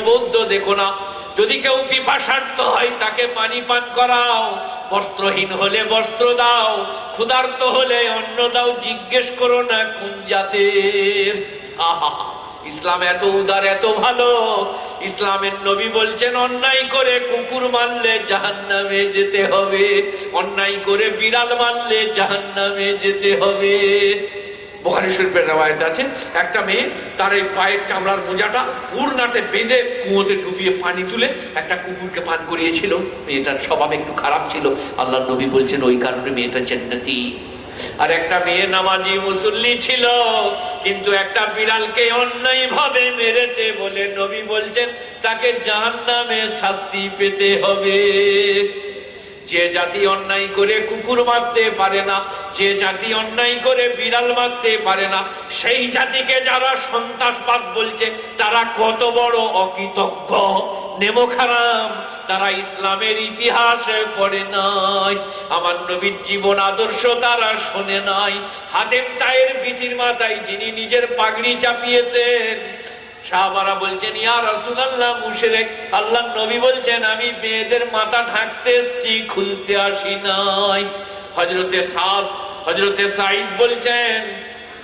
নির্বোধ দেখো না। যদি কেউ পিপাসার্ত হয় তাকে পানি পান করাও, বস্ত্রহীন হলে বস্ত্র দাও, ক্ষুধার্ত হলে অন্ন দাও, জিজ্ঞেস করো না কোন জাতের। আহা, ইসলাম এত উদার, এত ভালো। ইসলামের নবী বলছেন অন্যায় করে কুকুর মারলে জাহান্নামে যেতে হবে, অন্যায় করে বিড়াল মারলে জাহান্নামে যেতে হবে। বুখারী শরীফের রওয়ায়াত আছে, একটা মেয়ে তার এই পায়ের চামড়ার মোজাটা উড়নাতে বেঁধে কুয়োতে ডুবিয়ে পানি তুলে একটা কুকুরকে পান করিয়েছিল। মেয়েটার স্বভাব একটু খারাপ ছিল, আল্লাহর নবী বলছেন ওই কারণে মেয়েটা জান্নাতি। আর একটা মেয়ে নামাজি মুসল্লি ছিল, কিন্তু একটা বিড়ালকে অন্যায় ভাবে মেরেছে বলে নবী বলছেন তাকে জাহান্নামে শাস্তি পেতে হবে। যে জাতি অন্যায় করে কুকুর মারতে পারে না, যে জাতি অন্যায় করে বিড়াল মারতে পারে না, সেই জাতিকে যারা সন্ত্রাসবাদ বলছে তারা কত বড় অকৃতজ্ঞ, নেমখারাম। তারা ইসলামের ইতিহাসে পড়ে নাই, আমার নবীর জীবন আদর্শ তারা শোনে নাই। হাতেম তায়ের বিটির মাথায় যিনি নিজের পাগড়ি চাপিয়েছেন, সাহাবারা বলছেন ইয়া রাসূলুল্লাহ মুশরিক। আল্লাহর নবী বলছেন আমি মেয়েদের মাথা ঢাকতে এসেছি, খুলতে আসি নাই। হযরতে সাঈদ বলছেন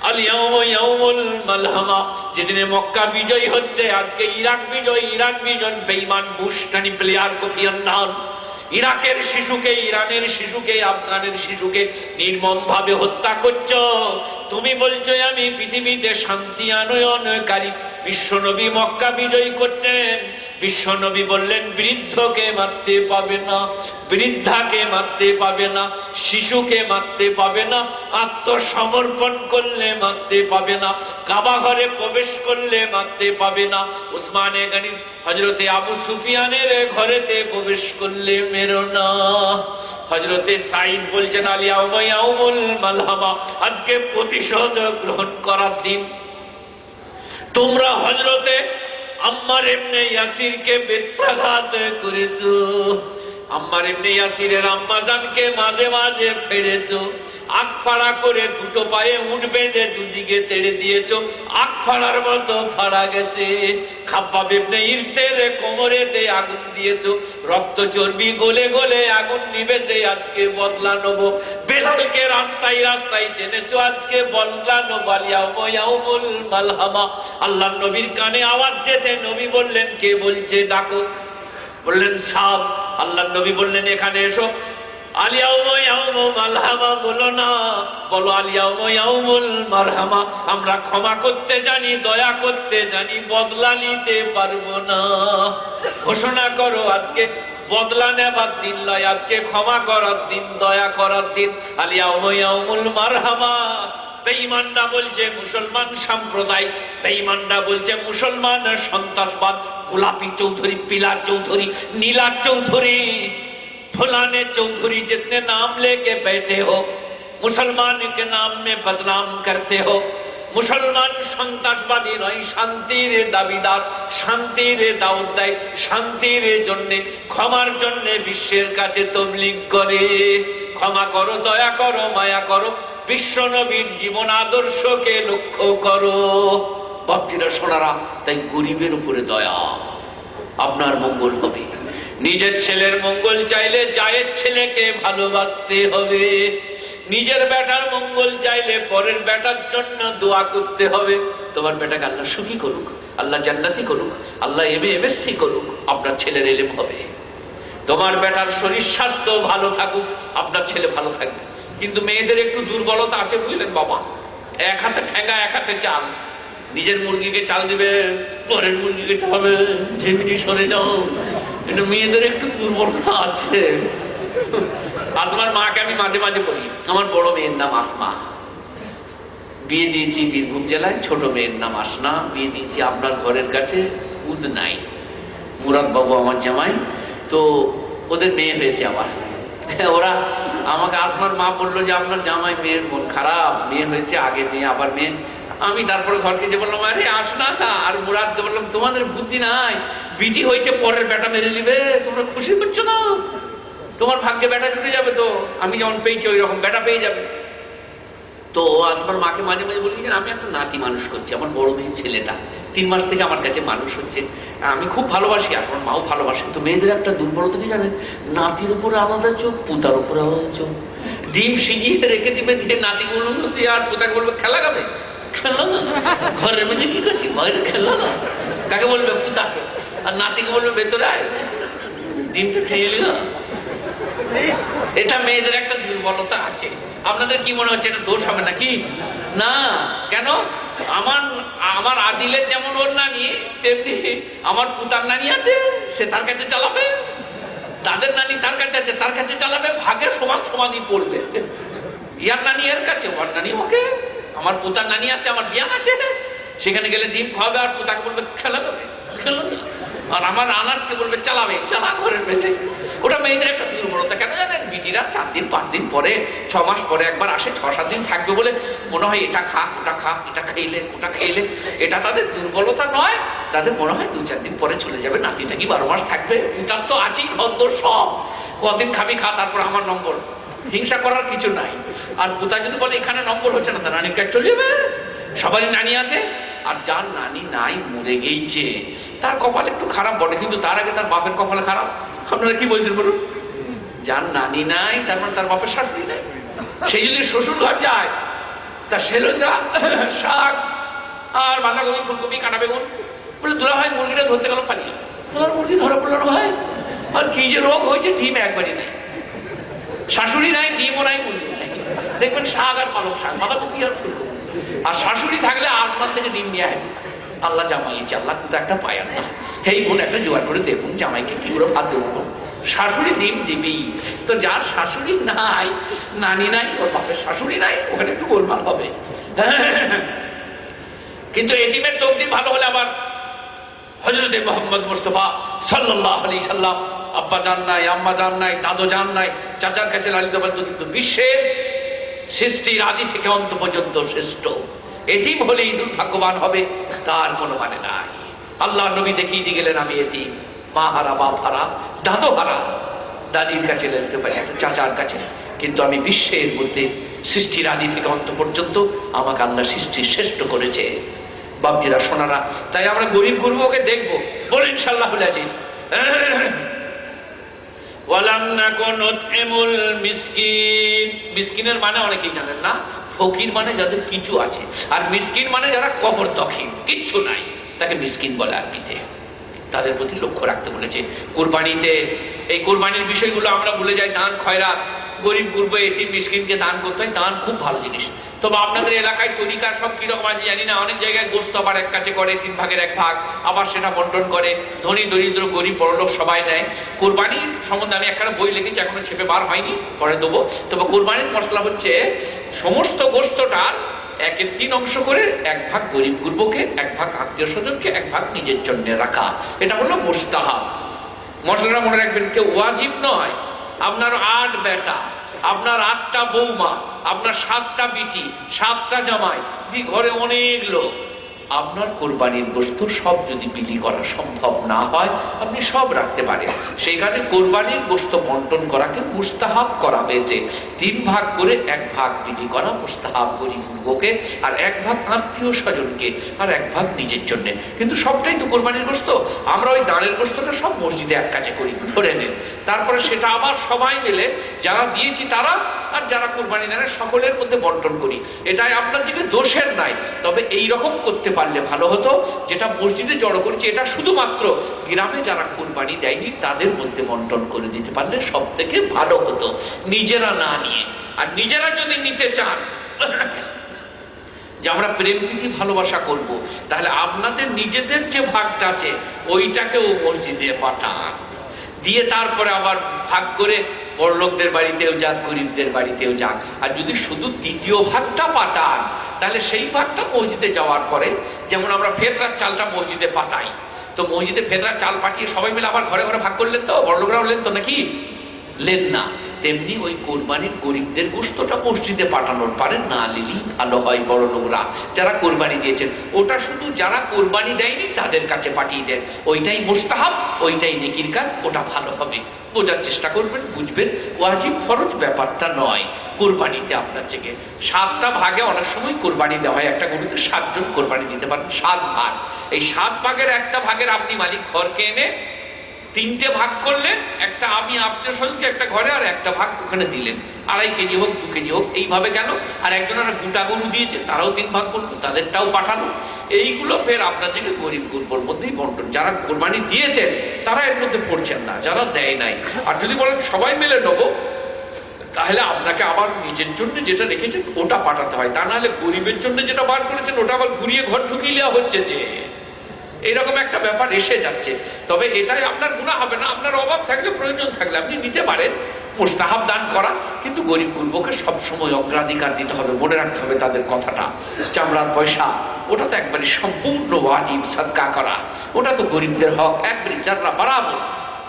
আল ইয়াউমু ইয়াউমুল মালহামা, যেদিনে মক্কা বিজয় হচ্ছে, আজকে ইরাক বিজয়। ইরান বিজয় বেঈমান বুশটানি প্লেয়ার কফি আন্নান ইরাকের শিশুকে, ইরানের শিশুকে, আফগানের শিশুকে নির্মম ভাবে হত্যা করছো। তুমি বলছো আমি পৃথিবীতে শান্তি আনয়নকারী। বিশ্বনবী মক্কা বিজয় করছেন, বিশ্বনবী বললেন বৃদ্ধকে মারতে পাবে না, বৃদ্ধাকে মারতে পাবে না, শিশুকে মারতে পাবে না, আত্মসমর্পণ করলে মারতে পাবে না, কাবা ঘরে প্রবেশ করলে মারতে পাবে না, উসমানে গনি হযরতে আবু সুফিয়ানের ঘরেতে প্রবেশ করলে মেরো না। হযরতে সাঈদ বলছেন আল ইয়াউমু ইয়াউমুল মালহামা, আজকে প্রতিশোধ গ্রহণ করার দিন। তোমরা হযরতে আম্মার ইবনে ইয়াসিরকে বেত্রাঘাত করেছো, আম্মার ইবনে ইয়াসিরের আম্মাজানকে মাঝে মাঝে ফেড়েছো, আখ ফাড়া করে দুটো পায়ে উঠ বেঁধে দুদিকে তেড়ে দিয়েছো, আখ ফাড়ার মতো ফাড়া গেছে। খাব্বাব ইবনে ইরতের কোমরেতে আগুন দিয়েছো, রক্ত চর্বি গলে গলে আগুন নিভেছে, আজকে বদলা নেবো। বেলালকে রাস্তায় রাস্তায় টেনেছো, আজকে বদলা নেবো। আল ইয়াউমু ইয়াউমুল মালহামা। আল্লাহর নবীর কানে আওয়াজ যেতে নবী বললেন কে বলছে ডাকো, বললেন সাব। আল্লাহর নবী বললেন এখানে এসো। আল ইয়াউমু ইয়াউমু মালহামা বলো না, বলো আল ইয়াউমু ইয়াউমুল মারহামা। আমরা ক্ষমা করতে জানি, দয়া করতে জানি, বদলা নিতে পারবো না। ঘোষণা করো আজকে বদলা নেবার দিন নয়, আজকে ক্ষমা করার দিন, দয়া করার দিন। আল ইয়াউমু ইয়াউমুল মারহামা। বেঈমানরা বলছে মুসলমান সাম্প্রদায়িক, বেঈমানরা বলছে মুসলমান সন্ত্রাসবাদ। গোলাপী চৌধুরী, পিলার চৌধুরী, নীলা চৌধুরী, फलाने चौधरी जितने नाम लेके बैठे हो, मुसलमान के नाम में बदनाम करते हो। मुसलमान সন্ত্রাসবাদী নয়, শান্তির দাবিদার, শান্তির দাওয়াত দেয়, শান্তির জন্য, ক্ষমার জন্য বিশ্বের কাছে তবলিগ করে। ক্ষমা করো, দয়া করো, মায়া করো, বিশ্ব নবীর জীবন আদর্শকে লক্ষ্য করো। বাপজিরা সোনারা, তাই গরিবের উপরে দয়া, আপনার মঙ্গল হবে। নিজের ছেলের মঙ্গল চাইলে জায়ের ছেলেকে ভালোবাসতে হবে। নিজের বেটার মঙ্গল চাইলে পরের বেটার জন্য দোয়া করতে হবে। তোমার বেটাকে আল্লাহ সুখী করুক, আল্লাহ জান্নাতি করুক, আল্লাহ এমএসসি করুক, আপনার ছেলের ইলম হবে। তোমার বেটার শরীর স্বাস্থ্য ভালো থাকুক, আপনার ছেলে ভালো থাকবে। কিন্তু মেয়েদের একটু দুর্বলতা আছে বুঝলেন বাবা, এক হাতে ঠেঙ্গা এক হাতে চাল। নিজের মুরগিকে চাল দিবে, পরের মুরগিকে চালাবে, ঝিমিটি সরে যাও। কিন্তু মেয়েদের একটু দুর্বলতা আছে। আসমার মাকে আমি মাঝে মাঝে বলি, আমার বড় মেয়ের নাম আসমা, বিয়ে দিয়েছি বীরভূম জেলায়। ছোট মেয়ের নাম আসনা, বিয়ে দিয়েছি আপনার ঘরের কাছে উদনাই। মুরাদ বাবু আমার জামাই, তো ওদের মেয়ে হয়েছে আবার। ওরা আমাকে আসমার মা বললো যে আপনার জামাই মেয়ের মন খারাপ, মেয়ে হয়েছে, আগে মেয়ে আবার মেয়ে। আমি তারপরে ঘরকে যে বললাম আরে আসনা না, আর মুরাদকে বললাম তোমাদের বুদ্ধি নাই, বিটি হয়েছে পরের বেটা মেরে নিবে, তোমরা খুশি করছো না? তোমার ভাগ্যে বেটা জুটে যাবে তো, আমি যেমন পেয়েছি ওই রকম বেটা পেয়ে যাবে। তো আসমার মাকে মাঝে মাঝে বলি আমি একটা নাতি মানুষ করছি, আমার বড় মেয়ের ছেলেটা 3 মাস থেকে আমার কাছে মানুষ হচ্ছে, আমি খুব ভালোবাসি, এখন মাও ভালোবাসে। তো মেয়েদের একটা দুর্বলতা কি জানেন, নাতির উপরে আলাদা চোখ, পুতার উপরে আলাদা চোখ। ডিম সিজিয়ে রেখে দিবে, দিয়ে নাতি বলবো দিয়ে, আর পুতাকে বলবে খেলা গাবে, খেলা না ঘরের মধ্যে কি করছি, বাইরে খেলা না। কাকে বলবে? পুতাকে। আর নাতিকে বলবে ভেতরে আয়, ডিমটা খেয়ে এলি না। এটা মেয়েদের একটা দুর্বলতা আছে। আপনাদের কি মনে হচ্ছে এটা দোষ হবে নাকি? না। কেন? আমার আদিলের যেমন ওর নানি, তেমনি আমার পুতার নানি আছে, সে তার কাছে চালাবে। তাদের নানি তার কাছে আছে, তার কাছে চালাবে, ভাগে সমান সমানই পড়বে। ইয়ার নানি এর কাছে, ওর নানি ওকে। আমার পুতার নানি আছে, আমার বিয়ান আছে, সেখানে গেলে ডিম খাওয়াবে, আর পুতাকে বলবে খেলা দেবে, খেলা। আর আমার আনাসকে বলবে চালাবে, চালা ঘরের মেঝে। ওটা মেয়েদের একটা দুর্বলতা। কেন জানেন? বিটিরা 4 দিন 5 দিন পরে, 6 মাস পরে একবার আসে, 6-7 দিন থাকবে বলে মনে হয় এটা খা, ওটা খা, এটা খাইলে, ওটা খাইলে। এটা তাদের দুর্বলতা নয়, তাদের মনে হয় 2-4 দিন পরে চলে যাবে, নাতিটা কি 12 মাস থাকবে। পুতার তো আছেই ভদ্র সব, কদিন খাবি খা, তারপর আমার নম্বর। হিংসা করার কিছু নাই। আর পুতা যদি বলে এখানে নম্বর হচ্ছে না, তার নানির কাছে চলে যাবে। সবারই নানি আছে, আর যার নানি নাই, মরে গেছে, তার কপাল একটু খারাপ বটে, কিন্তু তার আগে তার বাপের কপালে খারাপ। আপনারা কি বলছেন বলুন? যার নানি নাই, তার মানে তার বাপের শাশুড়ি নাই। সেই যদি শ্বশুর ঘর যায়, তার ছেলেরা শাক আর বাঁধাকপি, ফুলকপি, কাঁটা বেগুন, বলে দুলা ভাই মুরগিটা ধরতে গেল, পালিয়ে মুরগি ধরা পড়লো না ভাই। আর কি যে রোগ হয়েছে, ডিম একবারই নেই, শাশুড়ি নাই, ডিমও নাই, মুরগি নাই। দেখবেন শাক আর পালক শাক, বাঁধাকপি আর ফুলকপি। আর শাশুড়ি থাকলে আসমান থেকে ডিম নিয়ে আসবে। আল্লাহ জামাইছে, আল্লাহ কিন্তু একটা পায় না। এই বোন একটা জোগাড় করে দেখুন, জামাইকে কি করে ভাত দেবো। শাশুড়ি ডিম দিবেই। তো যার শাশুড়ি নাই, নানি নাই, ওর বাপের শাশুড়ি নাই, ওখানে একটু গোলমাল হবে। কিন্তু এতিমের তকদির ভালো হলে আবার হযরত মুহাম্মদ মুস্তাফা সাল্লাল্লাহু আলাইহি সাল্লাম, আব্বা জান নাই, আম্মা জান নাই, দাদু জান নাই, চাচার কাছে লালিত পালিত, কিন্তু বিশ্বের সৃষ্টির আদি থেকে অন্ত পর্যন্ত শ্রেষ্ঠ। এতিম হলেই দুর্ভাগ্যবান হবে, তার কোনো মানে নাই। আল্লাহ নবী দেখিয়ে দিয়ে গেলেন, আমি এতিম, মা হারা, বাপ হারা, দাদু হারা, দাদির কাছে লালিত পালিত, চাচার কাছে, কিন্তু আমি বিশ্বের মধ্যে সৃষ্টির আদি থেকে অন্ত পর্যন্ত আমাকে আল্লাহ সৃষ্টির শ্রেষ্ঠ করেছে। বাপজিরা, সোনারা, তাই আমরা গরিব গুরুকে দেখবো, বলে ইনশাআল্লাহ ভুলে যাই। মিসকিনের মানে অনেকেই জানেন না। ফকির মানে যাদের কিছু আছে, আর মিসকিন মানে যারা কবর দখিন, কিচ্ছু নাই, তাকে মিসকিন বলে আরবিতে। তাদের প্রতি লক্ষ্য রাখতে বলেছে। কুরবানিতে এই কুরবানির বিষয়গুলো আমরা ভুলে যাই। দান খয়রাত, গরিব গুরব, এতিম মিসকিনকে দান করতে হয়। দান খুব ভালো জিনিস। তবে আপনাদের এলাকায় তরিকা সব কিরকম আছে জানি না। অনেক জায়গায় গোস্ত আবার এক কাছে করে, 3 ভাগের 1 ভাগ, আবার সেটা বন্টন করে। ধনী দরিদ্র গরিব বড়লোক সবাই নেয়। কুরবানির সম্বন্ধে আমি একটা বই লিখেছি, এখনো ছেপে বার হয়নি, পরে দেবো। তবে কুরবানির মশলা হচ্ছে সমস্ত গোস্তটার 1/3 অংশ করে 1 ভাগ গরিব গুরবকে, 1 ভাগ আত্মীয় স্বজনকে, 1 ভাগ নিজের জন্য রাখা। এটা হলো মুস্তাহাব। মশলাটা মনে রাখবেন, কেউ ওয়াজিব নয়। আপনার 8 বেটা, আপনার 8টা বৌমা, আপনার 7টা বিটি, 7টা জামাই, ঘরে অনেক লোক, আপনার কোরবানির গোশত সব যদি বিলি করা সম্ভব না হয়, আপনি সব রাখতে পারেন। সেইখানে কোরবানির গোশত বন্টন করাকে মুস্তাহাব করা হয়েছে। 3 ভাগ করে 1 ভাগ বিলি করা মুস্তাহাব গরিবকে, আর 1 ভাগ আত্মীয় স্বজনকে, আর 1 ভাগ নিজের জন্য। কিন্তু সবটাই তো কোরবানির গোশত। আমরা ওই দাঁড়ের গোশতটা সব মসজিদে এক কাছে করি, ধরে নেন। তারপরে সেটা আবার সবাই মিলে, যারা দিয়েছি তারা আর যারা কোরবানি দেন সকলের মধ্যে বন্টন করি। এটাই আপনার দিকে দোষের নাই। তবে এই রকম করতে পারলে ভালো হতো, যেটা মসজিদে জড়ো করেছি, এটা শুধুমাত্র গ্রামে যারা কোরবানি দেয়নি তাদের মধ্যে বন্টন করে দিতে পারলে সব থেকে ভালো হতো, নিজেরা না নিয়ে। আর নিজেরা যদি নিতে চান যে আমরা প্রেম প্রীতি ভালোবাসা করব, তাহলে আপনাদের নিজেদের যে ভাগটা আছে ওইটাকেও মসজিদে পাঠান, দিয়ে তারপরে আবার ভাগ করে বড়লোকদের বাড়িতেও যাক, গরিবদের বাড়িতেও যাক। আর যদি শুধু 3য় ভাগটা পাঠান, তাহলে সেই ভাগটা মসজিদে যাওয়ার পরে, যেমন আমরা ফেতরার চালটা মসজিদে পাঠাই, তো মসজিদে ফেতরার চাল পাঠিয়ে সবাই মিলে আবার ঘরে ঘরে ভাগ করলেন তো, বড়লোকরা হলেন তো নাকি? লেন না। তেমনি ওই কোরবানির গরিবদের গোশতটা মসজিদে পাঠানোর পারেন, না নিলেই ভালো হয়। বড় লোকরা যারা কোরবানি দিয়েছেন, ওটা শুধু যারা কোরবানি দেয়নি তাদের কাছে পাঠিয়ে দেন, ওইটাই মুস্তাহাব, ওইটাই নেকির কাজ, ওটা ভালো হবে। বোঝার চেষ্টা করবেন, বুঝবেন ওয়াজিব ফরজ ব্যাপারটা নয়। কোরবানিতে আপনার থেকে 7টা ভাগে অনেক সময় কোরবানি দেওয়া হয়, একটা গরুতে 7 জন কোরবানি দিতে পারেন, 7 ভাগ। এই 7 ভাগের একটা ভাগের আপনি মালিক ঘরকে এনে 3টে ভাগ করলেন, একটা আমি আপনার সঙ্গে একটা ঘরে, আর একটা ভাগ ওখানে দিলেন, 2.5 কেজি হোক 2 কেজি হোক, এইভাবে কেন? আর একজনের গোটা গরু দিয়েছে, তারাও 3 ভাগ করলো, তাদেরটাও পাঠানো। এইগুলো ফের আপনার থেকে গরিব গুরুর মধ্যেই বন্টন। যারা কোরবানি দিয়েছেন তারা এর মধ্যে পড়ছেন না, যারা দেয় নাই। আর যদি বলেন সবাই মিলে নেবো, তাহলে আপনাকে আবার নিজের জন্য যেটা রেখেছেন ওটা পাঠাতে হয়, তা নাহলে গরিবের জন্য যেটা বার করেছেন ওটা আবার ঘুরিয়ে ঘর ঢুকিয়ে দেওয়া হচ্ছে। যে এরকম একটা ব্যাপার এসে যাচ্ছে। তবে এটাই আপনার গুনাহ হবে না। আপনার অভাব থাকলে, প্রয়োজন থাকলে আপনি নিতে পারেন, মুস্তাহাব দান করা, কিন্তু গরিব গুরুকে সবসময় অগ্রাধিকার দিতে হবে, মনে রাখতে হবে তাদের কথাটা। চামড়ার পয়সা ওটা তো একবারে সম্পূর্ণ ওয়াজিব সাদকা করা, ওটা তো গরিবদের হক, একবারে যারা বরাবর।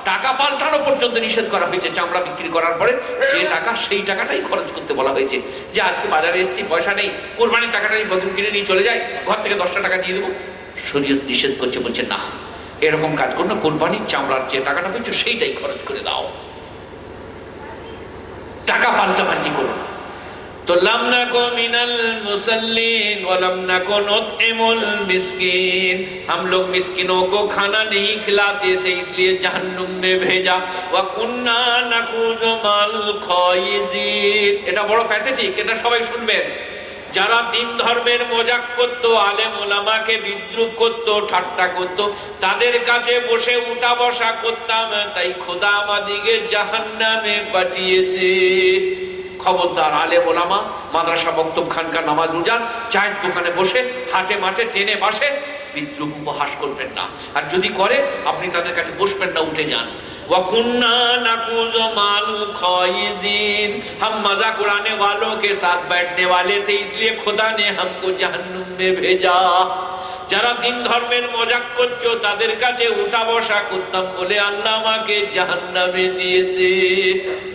টাকা পাল্টানো পর্যন্ত নিষেধ করা হয়েছে, চামড়া বিক্রি করার পরে যে টাকা, সেই টাকাটাই খরচ করতে বলা হয়েছে। যে আজকে বাজারে এসেছি, পয়সা নেই, কোরবানির টাকাটা বদল কিনে নিয়ে চলে যায়, ঘর থেকে 10টা টাকা দিয়ে দেবো, শরীয়ত নিষেধ করছে, বলছে না এরকম কাজ করো না, কোরবানির চামড়ার যে টাকাটা পেয়েছো সেইটাই খরচ করে দাও, টাকা পাল্টাপাল্টি করো না। तो लम नको मिनल मुसल्लीन व लम नको नुतइमुल मिस्कीन, हम लोग मिस्किनों को खाना नहीं खिलाते थे इसलिए जहन्नुम में भेजा। व कुन्ना नकुज़ु माल खाइजिन, এটা বড় প্যাথেটিক, এটা সবাই শুনবেন। যারা দিন ধর্মের মজাক করতো, আলেম ওলামাকে বিদ্রুপ করতো, ঠাট্টা করতো, তাদের কাছে বসে উঠা বসা করতাম, তাই খোদা আমাদিকে জাহান্নামে পাঠিয়েছে। খবরদার, আলেম ওলামা, মাদ্রাসা, বক্তব্য, খানকা, নামাজ, রোজা, চায়ের দোকানে বসে, হাটে মাঠে, টেনে বাসে বিদ্রুপ উপহাস করবেন না। আর যদি করে আপনি তাদের কাছে বসবেন না, উঠে যান। वकुन्ना नकुज़ु माल खाइज़ीन, हम मजाक उड़ाने वालों के साथ बैठने वाले थे इसलिए खुदा ने हमको जहन्नुम में भेजा। যারা দিন ধর্মের মজাক করছো তাদের কাছে উঠা বসা করতাম বলে আল্লাহ আমাকে জাহান্নামে দিয়েছে।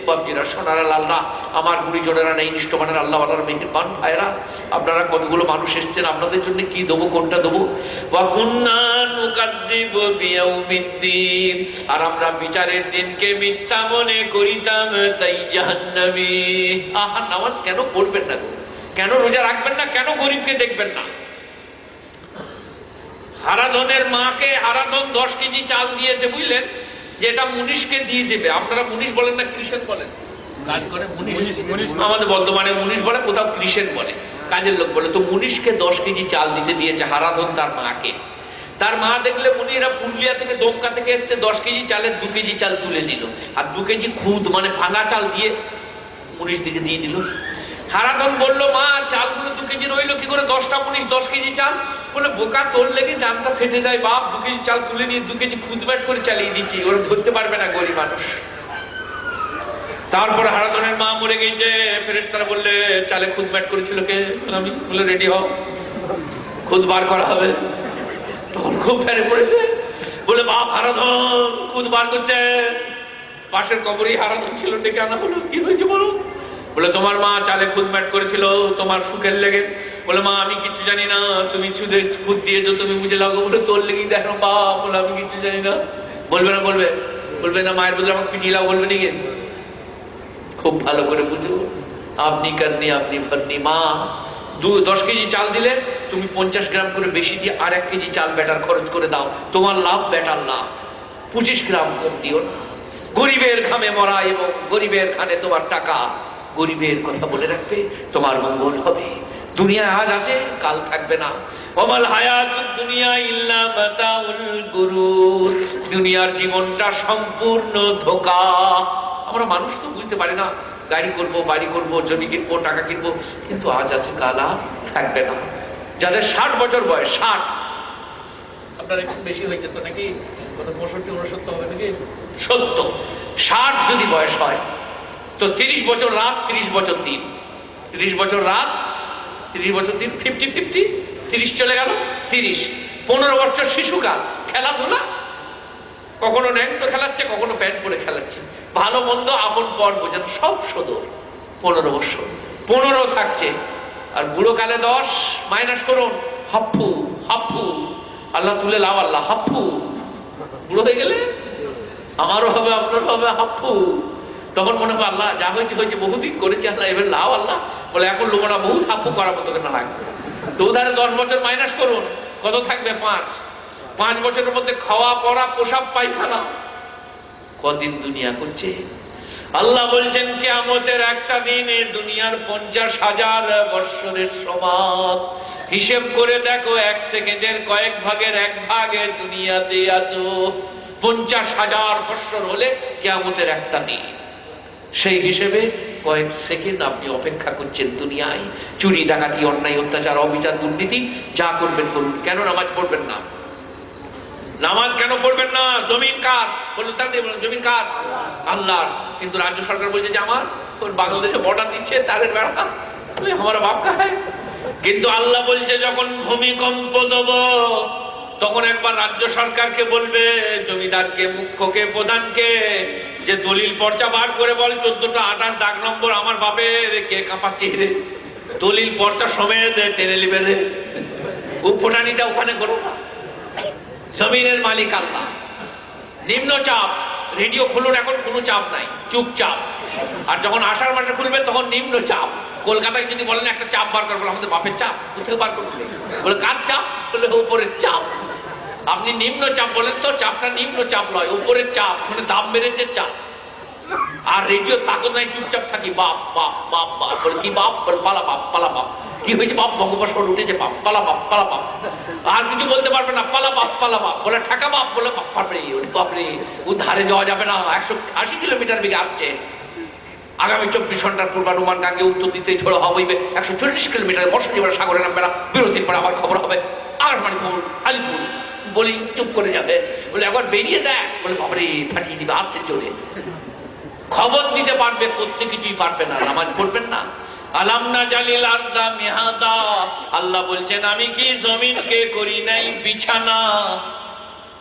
বাপজিরা, সোনার আল্লাহ, আমার গুরুজনেরা, নেই নিষ্ঠমানের আল্লাহ ওয়ালার মেহেরবান ভাইরা, আপনারা কতগুলো মানুষ এসেছেন, আপনাদের জন্য কি দেবো, কোনটা দেবো? ওয়াকুন্না নুকাদ্দিবু বিয়াউমিদ্দিন, আর আমরা বিচারের দিনকে মিথ্যা মনে করিতাম, তাই জাহান্নামী। আহা, নামাজ কেন পড়বেন না গো? কেন রোজা রাখবেন না? কেন গরিবকে দেখবেন না? হারাধনের মাকে হারাধন 10 কেজি চাল দিয়েছে, বুঝলেন, যেটা মুনিশকে দিয়ে দেবে। আপনারা মুনিশ বলেন না কৃষক বলেন? কাজ করে মুনিশ, আমাদের বর্ধমানে মুনিশ বলে, কোথাও কৃষক বলে, কাজের লোক বলে। তো মুনিশকে 10 কেজি চাল দিতে দিয়েছে হারাধন তার মাকে। তার মা দেখলে মুনিরা পুরুলিয়া থেকে, দমকা থেকে এসছে, 10 কেজি চালের 2 কেজি চাল তুলে নিল, আর 2 কেজি খুদ মানে ভাঙা চাল দিয়ে মুনিশ দিকে দিয়ে দিল। হারাধন বললো, মা চালগুলো 2 কেজি রইলো কি করে? 10টা মুনিশ 10 কেজি চাল। বলে, বোকা, তোর লেগে জানটা ফেটে যায় বাপ, 2 কেজি চাল তুলে নিয়ে 2 কেজি খুদ ব্যাট করে চালিয়ে দিচ্ছি, ওরা ধরতে পারবে না, গরিব মানুষ। তারপরে হারাধনের মা মরে গেছে, ফেরেশতারা বললে, চালে খুদ ব্যাট করেছিল কে? আমি। বলে, রেডি হও, খুদ বার করা হবে। তখন খুব ফেরে পড়েছে, বলে, বাপ হারাধন খুদ বার করছে। পাশের কবরই হারাধন ছিল, ডেকে আনা হলো। কি হয়েছে বলো? বলে, তোমার মা চালে খুদ ব্যাট করেছিল তোমার সুখের লেগে। বলে, মা আমি কিচ্ছু জানি না, তুমি খুদ দিয়েছো, তুমি বুঝে লাগো। বলে, তোর লেগেই দেখো বাপ। বলে, আমি কিচ্ছু জানি না। বলবে না? বলবে? বলবে না? মায়ের বদলে আমাকে পিটিয়ে লাও, বলবে নাকি? খুব ভালো করে বুঝো, আপনি কারনি আপনি ভরনি। মা 10 কেজি চাল দিলে তুমি 50 গ্রাম করে বেশি দিয়ে আর 1 কেজি চাল ব্যাটার খরচ করে দাও, তোমার লাভ, ব্যাটার লাভ। 25 গ্রাম কম দিও না। গরিবের ঘামে মরা এবং গরিবের খানে তোমার টাকা। গরিবের কথা বলে রাখবে, তোমার মঙ্গল হবে। দুনিয়ায় আজ আছে, কাল থাকবে না। ওমাল হায়াতুদ দুনিয়া ইল্লা মাতাউল গুরুর, দুনিয়ার জীবনটা সম্পূর্ণ ধোঁকা। আমরা মানুষ তো বুঝতে পারি না, গাড়ি করব, বাড়ি করব, জমি কিনবো, টাকা কিনবো, কিন্তু আজ আছে, কাল আর থাকবে না। যাদের 60 বছর বয়স, 60, আপনার একটু বেশি হয়েছে তো নাকি? 65, 69 হবে নাকি? 70, 60 যদি বয়স হয় তো 30 বছর রাত, 30 বছর দিন। 30 বছর রাত, 30 বছর দিন, 50-50, 30 চলে গেল 30। 15 বছর শিশুকাল, খেলাধুলা, কখনো ন্যাংটো খেলাচ্ছে, কখনো প্যান্ট পরে খেলাচ্ছে। ভালো মন্দ আপন পর বোঝেন, সব সদর। 15 বছর 15 থাকছে, আর বুড়ো কালে 10 মাইনাস করুন, হাফু হাফু, আল্লাহ তুলে লাও, আল্লাহ হাফু। বুড়ো হয়ে গেলে আমারও হবে, আপনারও হবে হাফু। তখন মনে হবে আল্লাহ যা হয়েছে হয়েছে, বহুদিন করেছি আল্লাহ, এবার লাও আল্লাহ। বলে এখন লোক না, বহুত হাফু করার মতো কেন লাগবে। তো উধারে 10 বছর মাইনাস করুন, কত থাকবে? 5 বছরের মধ্যে খাওয়া পড়া পোশাক পায়খানা, কদিন দুনিয়া করছে। আল্লাহ বলছেন কিয়ামতের একটা দিনে দুনিয়ার 50,000 বৎসরের সমান। হিসেব করে দেখো, 1 সেকেন্ডের কয়েক ভাগের 1 ভাগে দুনিয়াতে আছো। 50,000 বৎসর হলে কিয়ামতের একটা দিন। সেই হিসেবে কয়েক সেকেন্ড আপনি অপেক্ষা করছেন দুনিয়ায়। চুরি ডাকাতি অন্যায় অত্যাচার অবিচার দুর্নীতি যা করবেন করুন। কেন নামাজ পড়বেন না? নামাজ কেন পড়বেন না? জমিন কার? বলুন, তার দিয়ে বলুন, জমিন কার? আল্লাহর। কিন্তু রাজ্য সরকার বলছে যে আমার, বাংলাদেশে বর্ডার দিচ্ছে, তাদের বেড়া আমার বাপ খায়। কিন্তু আল্লাহ বলছে যখন ভূমিকম্প দেব, তখন একবার রাজ্য সরকারকে বলবে, জমিদারকে, মুখ্যকে, প্রধানকে, যে দলিল পর্চা বার করে বল 14টা 28 দাগ নম্বর আমার বাপের। কে কাঁপাচ্ছে রে? দলিল পর্চা সমেত টেনে নিবে রে। উপটানিটা ওখানে করো না। জমিনের মালিক আল্লাহ। নিম্ন চাপ, রেডিও খুলুন, এখন কোনো চাপ নাই, চুপচাপ। আর যখন আষাঢ় মাসে খুলবেন তখন নিম্ন চাপ। কলকাতায় যদি বলেন একটা চাপ বার করে, বলে আমাদের বাপের চাপ। কোথেকে বার করবে? বলে কার চাপ? বলে উপরের চাপ। আপনি নিম্ন চাপ বলেন তো, চাপটা নিম্ন চাপ নয়, উপরের চাপ, মানে দাম বেড়েছে চাপ। আর রেডিও তাকত নাই, চুপচাপ থাকি। বাপ বাপ বাপ বাপ বলে, কি বাপ? বলে পালা বাপ, পালা বাপ। কি হয়েছে বাপ? বঙ্গোপসাগর উঠেছে বাপ, পালা বাপ, পালা বাপ। আর কিছু বলতে পারবে না, পালা বাপ, পালা বাপ। বলে ঠাকা বাপ, বলে বাপরে বাপরে, ও ধারে যাওয়া যাবে না, 180 কিলোমিটার বেগে আসছে। আগামী 24 ঘন্টার পূর্বানুমান গাঙ্গে উত্তর দিতে ঝোড়ো হওয়া হইবে 140 কিলোমিটার। বর্ষণীবার সাগরে নামবে না, বিরতির পর আবার খবর হবে আকাশবাণী খবর আলিপুর। বলি চুপ করে যাবে। বলে একবার বেরিয়ে দেয়, বলে বাপরে ফাটিয়ে দিবে, আসছে চলে। খবর দিতে পারবে, করতে কিছুই পারবে না। নামাজ পড়বেন না। আলাম নাজালিল আরদা মিহাদা, আল্লাহ বলছেন আমি কি জমিনকে করি নাই বিছানা?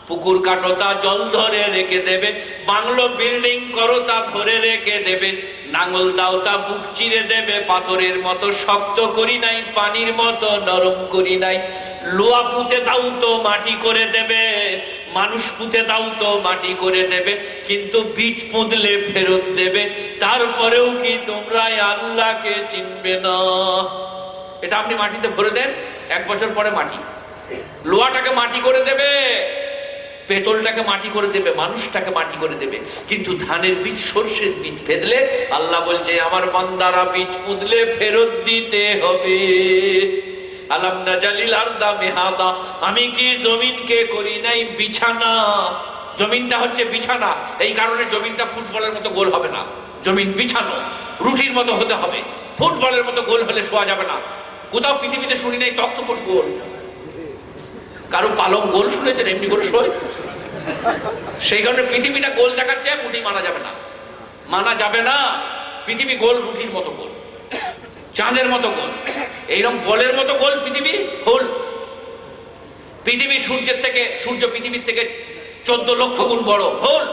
পুকুর কাটো তা জল ধরে রেখে দেবে, বাংলো বিল্ডিং করো তা ধরে রেখে দেবে, নাঙ্গল দাও তা বুক চিরে দেবে, পাথরের মতো শক্ত করি নাই, পানির মতো নরম করি নাই, লোহা পুঁতে দাও তো মাটি করে দেবে, মানুষ পুঁতে দাও তো মাটি করে দেবে, কিন্তু বীজ পুঁতলে ফেরত দেবে, তারপরেও কি তোমরা আল্লাহকে চিনবে না? এটা আপনি মাটিতে ভরে দেন, 1 বছর পরে মাটি। লোহাটাকে মাটি করে দেবে, পেট্রোলটাকে মাটি করে দেবে, মানুষটাকে মাটি করে দেবে, কিন্তু ধানের বীজ, সর্ষের বীজ ফেদলে আল্লাহ বলছে আমার বান্দারা বীজ পুঁতলে ফেরত দিতে হবে। আলাম নাজালিল আরদা মিহাদা, আমি কি জমিনকে করি নাই বিছানা? জমিনটা হচ্ছে বিছানা, এই কারণে জমিনটা ফুটবলের মতো গোল হবে না। জমিন বিছানো, রুটির মতো হতে হবে। ফুটবলের মতো গোল হলে শোয়া যাবে না। কোথাও পৃথিবীতে শুনি নাই তক্তপোষ গোল। কারো পালং গোল শুনেছেন এমনি করে শোয়? সেই কারণে পৃথিবীটা গোল দেখাচ্ছে, মুঠি মানা যাবে না, মানা যাবে না। পৃথিবী গোল, রুটির মতো গোল, চাঁদের মতো গোল, এইরকম বলের মতো গোল পৃথিবী ফুল। পৃথিবী সূর্যের থেকে, সূর্য পৃথিবীর থেকে 14 লক্ষ গুণ বড় ফুল।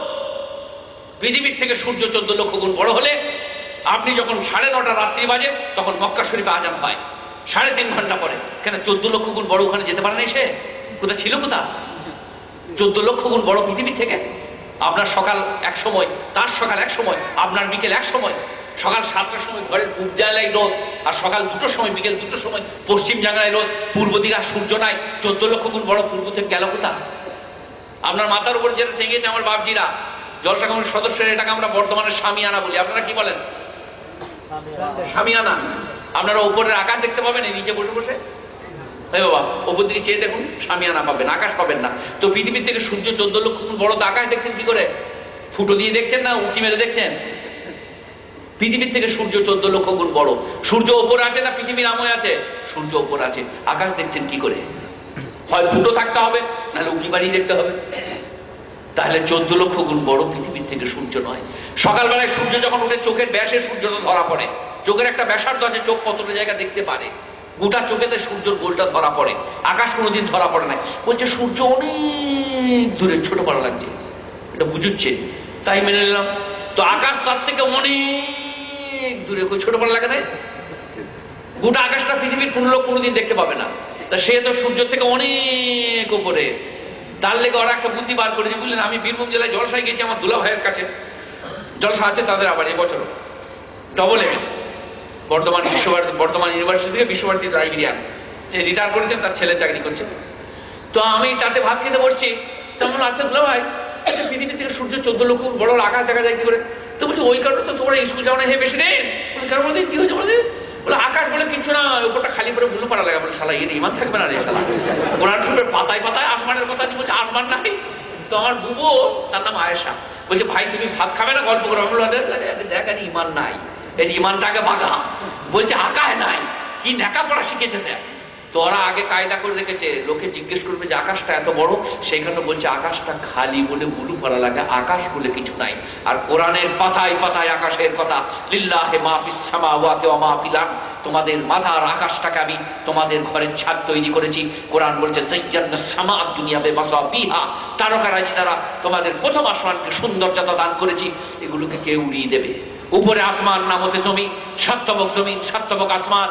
পৃথিবীর থেকে সূর্য 14 লক্ষ গুণ বড় হলে আপনি যখন 9:30 রাত্রি বাজে তখন মক্কা শরীফে আজান হয় 3.5 ঘন্টা পরে। কেন? 14 লক্ষ গুণ বড়, ওখানে যেতে পারে না সে? কোথা ছিল? কোথা? 14 লক্ষ গুণ বড় পৃথিবীর থেকে। আপনার সকাল এক সময়, তার সকাল এক সময়, আপনার বিকেল এক সময়। সকাল 7টার সময় ঘরের পূর্ব জায়গায় রোদ, আর সকাল 2টোর সময়, বিকেল 2টোর সময় পশ্চিম জায়গায় রোদ। পূর্ব দিকে আর সূর্য নাই। 14 লক্ষ গুণ বড় পূর্ব থেকে গেল কোথা? আপনার মাথার উপর যেটা ঠেকেছে আমার বাপজিরা, জলসা কমিটির সদস্যরা, এটাকে আমরা বর্তমানে সামিয়ানা বলি। আপনারা কি বলেন? সামিয়ানা। আপনারা উপরের আকাশ দেখতে পাবেন, এই নিচে বসে বসে। বাবা, ওপর দিকে চেয়ে দেখুন, সামিয়ানা পাবেন, আকাশ পাবেন না। তো পৃথিবীর থেকে সূর্য 14 লক্ষ গুণ বড়, তো আকাশ দেখছেন কি করে? ফুটো দিয়ে দেখছেন না উঁকি মেরে দেখছেন? পৃথিবীর থেকে সূর্য 14 লক্ষ গুণ বড়। সূর্য ওপরে আছে না পৃথিবীর আময় আছে? সূর্য ওপরে আছে। আকাশ দেখছেন কি করে? হয় ফুটো থাকতে হবে, নাহলে উঁকি বাড়িয়ে দেখতে হবে। তাহলে 14 লক্ষ গুণ বড় পৃথিবীর থেকে সূর্য নয়। সকালবেলায় সূর্য যখন উঠে চোখের ব্যাসে সূর্যটা ধরা পড়ে। চোখের একটা ব্যাসার্ধ আছে, চোখ কতটা জায়গা দেখতে পারে। গোটা চোখেতে সূর্যের গোলটা ধরা পড়ে। আকাশ কোনোদিন ধরা পড়ে না। বলছে সূর্য অনেক দূরে, ছোট বড় লাগছে। এটা বুঝুচ্ছে, তাই মেনে নিলাম। তো আকাশ তার থেকে অনেক দূরে, ছোটবেলা লাগে না, গোটা আকাশটা পৃথিবীর কোন লোক কোনোদিন দেখতে পাবে না, তা সে তো সূর্য থেকে অনেক উপরে। তার লেগে ওরা একটা বুদ্ধি বার করেছে, বুঝলেন। আমি বীরভূম জেলায় জলসায় গেছি আমার দুলা ভাইয়ের কাছে, জলসা আছে তাদের, আবার এবছর ডবল এম বর্ধমান ইউনিভার্সিটি থেকে বিশ্বভারতী লাইব্রেরিয়ান, যে রিটায়ার করেছেন, তার ছেলে চাকরি করছে। তো আমি তাতে ভাত খেতে বসছি, তেমন আচ্ছা দুলা ভাই, আচ্ছা পৃথিবী থেকে সূর্য 14 লক্ষ বড় আকাশ দেখা যায় কি করে? তো বলছে ওই কারণে তো তোমরা স্কুল যাও না, হে বেশি দিন। কারণ বলতে কি হয়েছে বলে, বলে আকাশ বলে কিছু না, ওপরটা খালি করে ভুলু পাড়া লাগে। বলে শালা এর ইমান থাকবে না রে শালা, কোরআন শরীফের পাতায় পাতায় আসমানের কথা বলছে, আসমান নাই। তো আমার বুবু, তার নাম আয়েশা, বলছে ভাই তুমি ভাত খাবে না, গল্প করে। দেখ আর ইমান নাই, এর ইমানটাকে বাগা। বলছে আকাশ নাই, কি ন্যাকা পড়া শিখেছে দেখ। তো ওরা আগে কায়দা করে রেখেছে, লোকে জিজ্ঞেস করবে যে আকাশটা এত বড়, সেইখানে বলছে আকাশটা খালি বলে বুলু পড়া লাগে, আকাশ বলে কিছু নাই। আর কোরআনের পাতায় পাতায় আকাশের কথা, লিল্লাহি মা ফিস সামাওয়াতি ওয়া মা ফিল আরদ, তোমাদের মাথার আকাশটাকে আমি তোমাদের ঘরের ছাদ তৈরি করেছি। কোরআন বলছে যায়্যানাস সামাআদ দুনিয়া বিমাসাবিহা, তারকারাজি দ্বারা তোমাদের প্রথম আসমানকে সৌন্দর্যতা দান করেছি, এগুলোকে কে উড়িয়ে দেবে? উপরে আসমান, নামতে জমিন, সাতবক জমিন, সাতবক আসমান।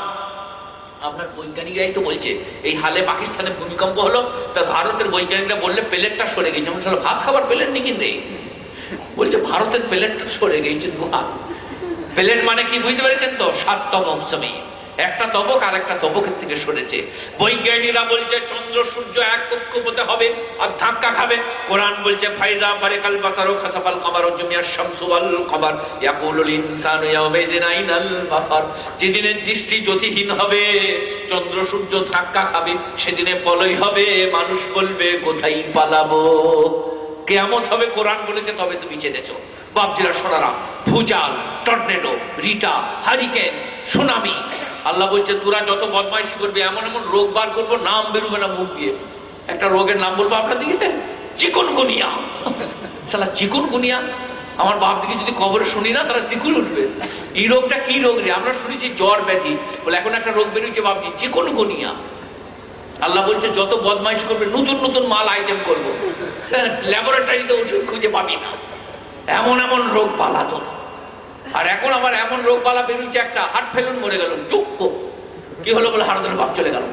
আপনার বৈজ্ঞানিকরাই তো বলছে এই হালে পাকিস্তানে ভূমিকম্প হলো, তা ভারতের বৈজ্ঞানিকরা বললে প্লেটটা সরে গেছে। ভাত খাবার প্লেট নাকি নেই, বলছে ভারতের প্লেটটা সরে গেছে। প্লেট মানে কি বুঝতে পেরেছেন তো? সাতবক জমিন, একটা তবক আর একটা তবকের থেকে সরেছে। বৈজ্ঞানিকরা বলছে চন্দ্র সূর্য এক কক্ষপথে হবে আর ধাক্কা খাবে। কোরআন বলছে ফাইজা বারিকাল বাসারু খাসাফাল কামারু জুমিয়াশ শামসু ওয়াল কমার ইয়াকুলুল ইনসানু ইয়াউমাইযিন আইনাল মাফার, যেদিনে দৃষ্টি জ্যোতিহীন হবে, চন্দ্র সূর্য ধাক্কা খাবে, সেদিনে প্রলয় হবে, মানুষ বলবে কোথায় পালাবো। কিয়ামত হবে, কোরআন বলেছে, তবে তুমি জেনেছো। বাপজিরা Sonara, ভূচাল, tornado, Rita, hurricane, tsunami, আল্লাহ বলছে তোরা যত বদমাইশি করবে এমন এমন রোগ বার করবো, নাম বেরোবে না মুখ দিয়ে। একটা রোগের নাম বলবো আপনার দিকে, চিকুনগুনিয়া। শালা চিকুনগুনিয়া, আমার বাপ দিকে যদি কবরে শুনি না তারা চিকুন উঠবে। এই রোগটা কি রোগ রে? আমরা শুনেছি জ্বর ব্যাধি, বলে এখন একটা রোগ বেরিয়েছে বাপজি, চিকুনগুনিয়া। আল্লাহ বলছে যত বদমাইশ করবে নতুন নতুন মাল আইটেম করবো, ল্যাবরেটরিতে ওষুধ খুঁজে পাবি না, এমন এমন রোগ পালাতো। আর এখন আবার এমন রোগ পালা বেরিয়েছে, একটা হার্ট ফেলুন মরে গেল, যোগ্য কি হলো বলে হাড়ের বাপ চলে গেল,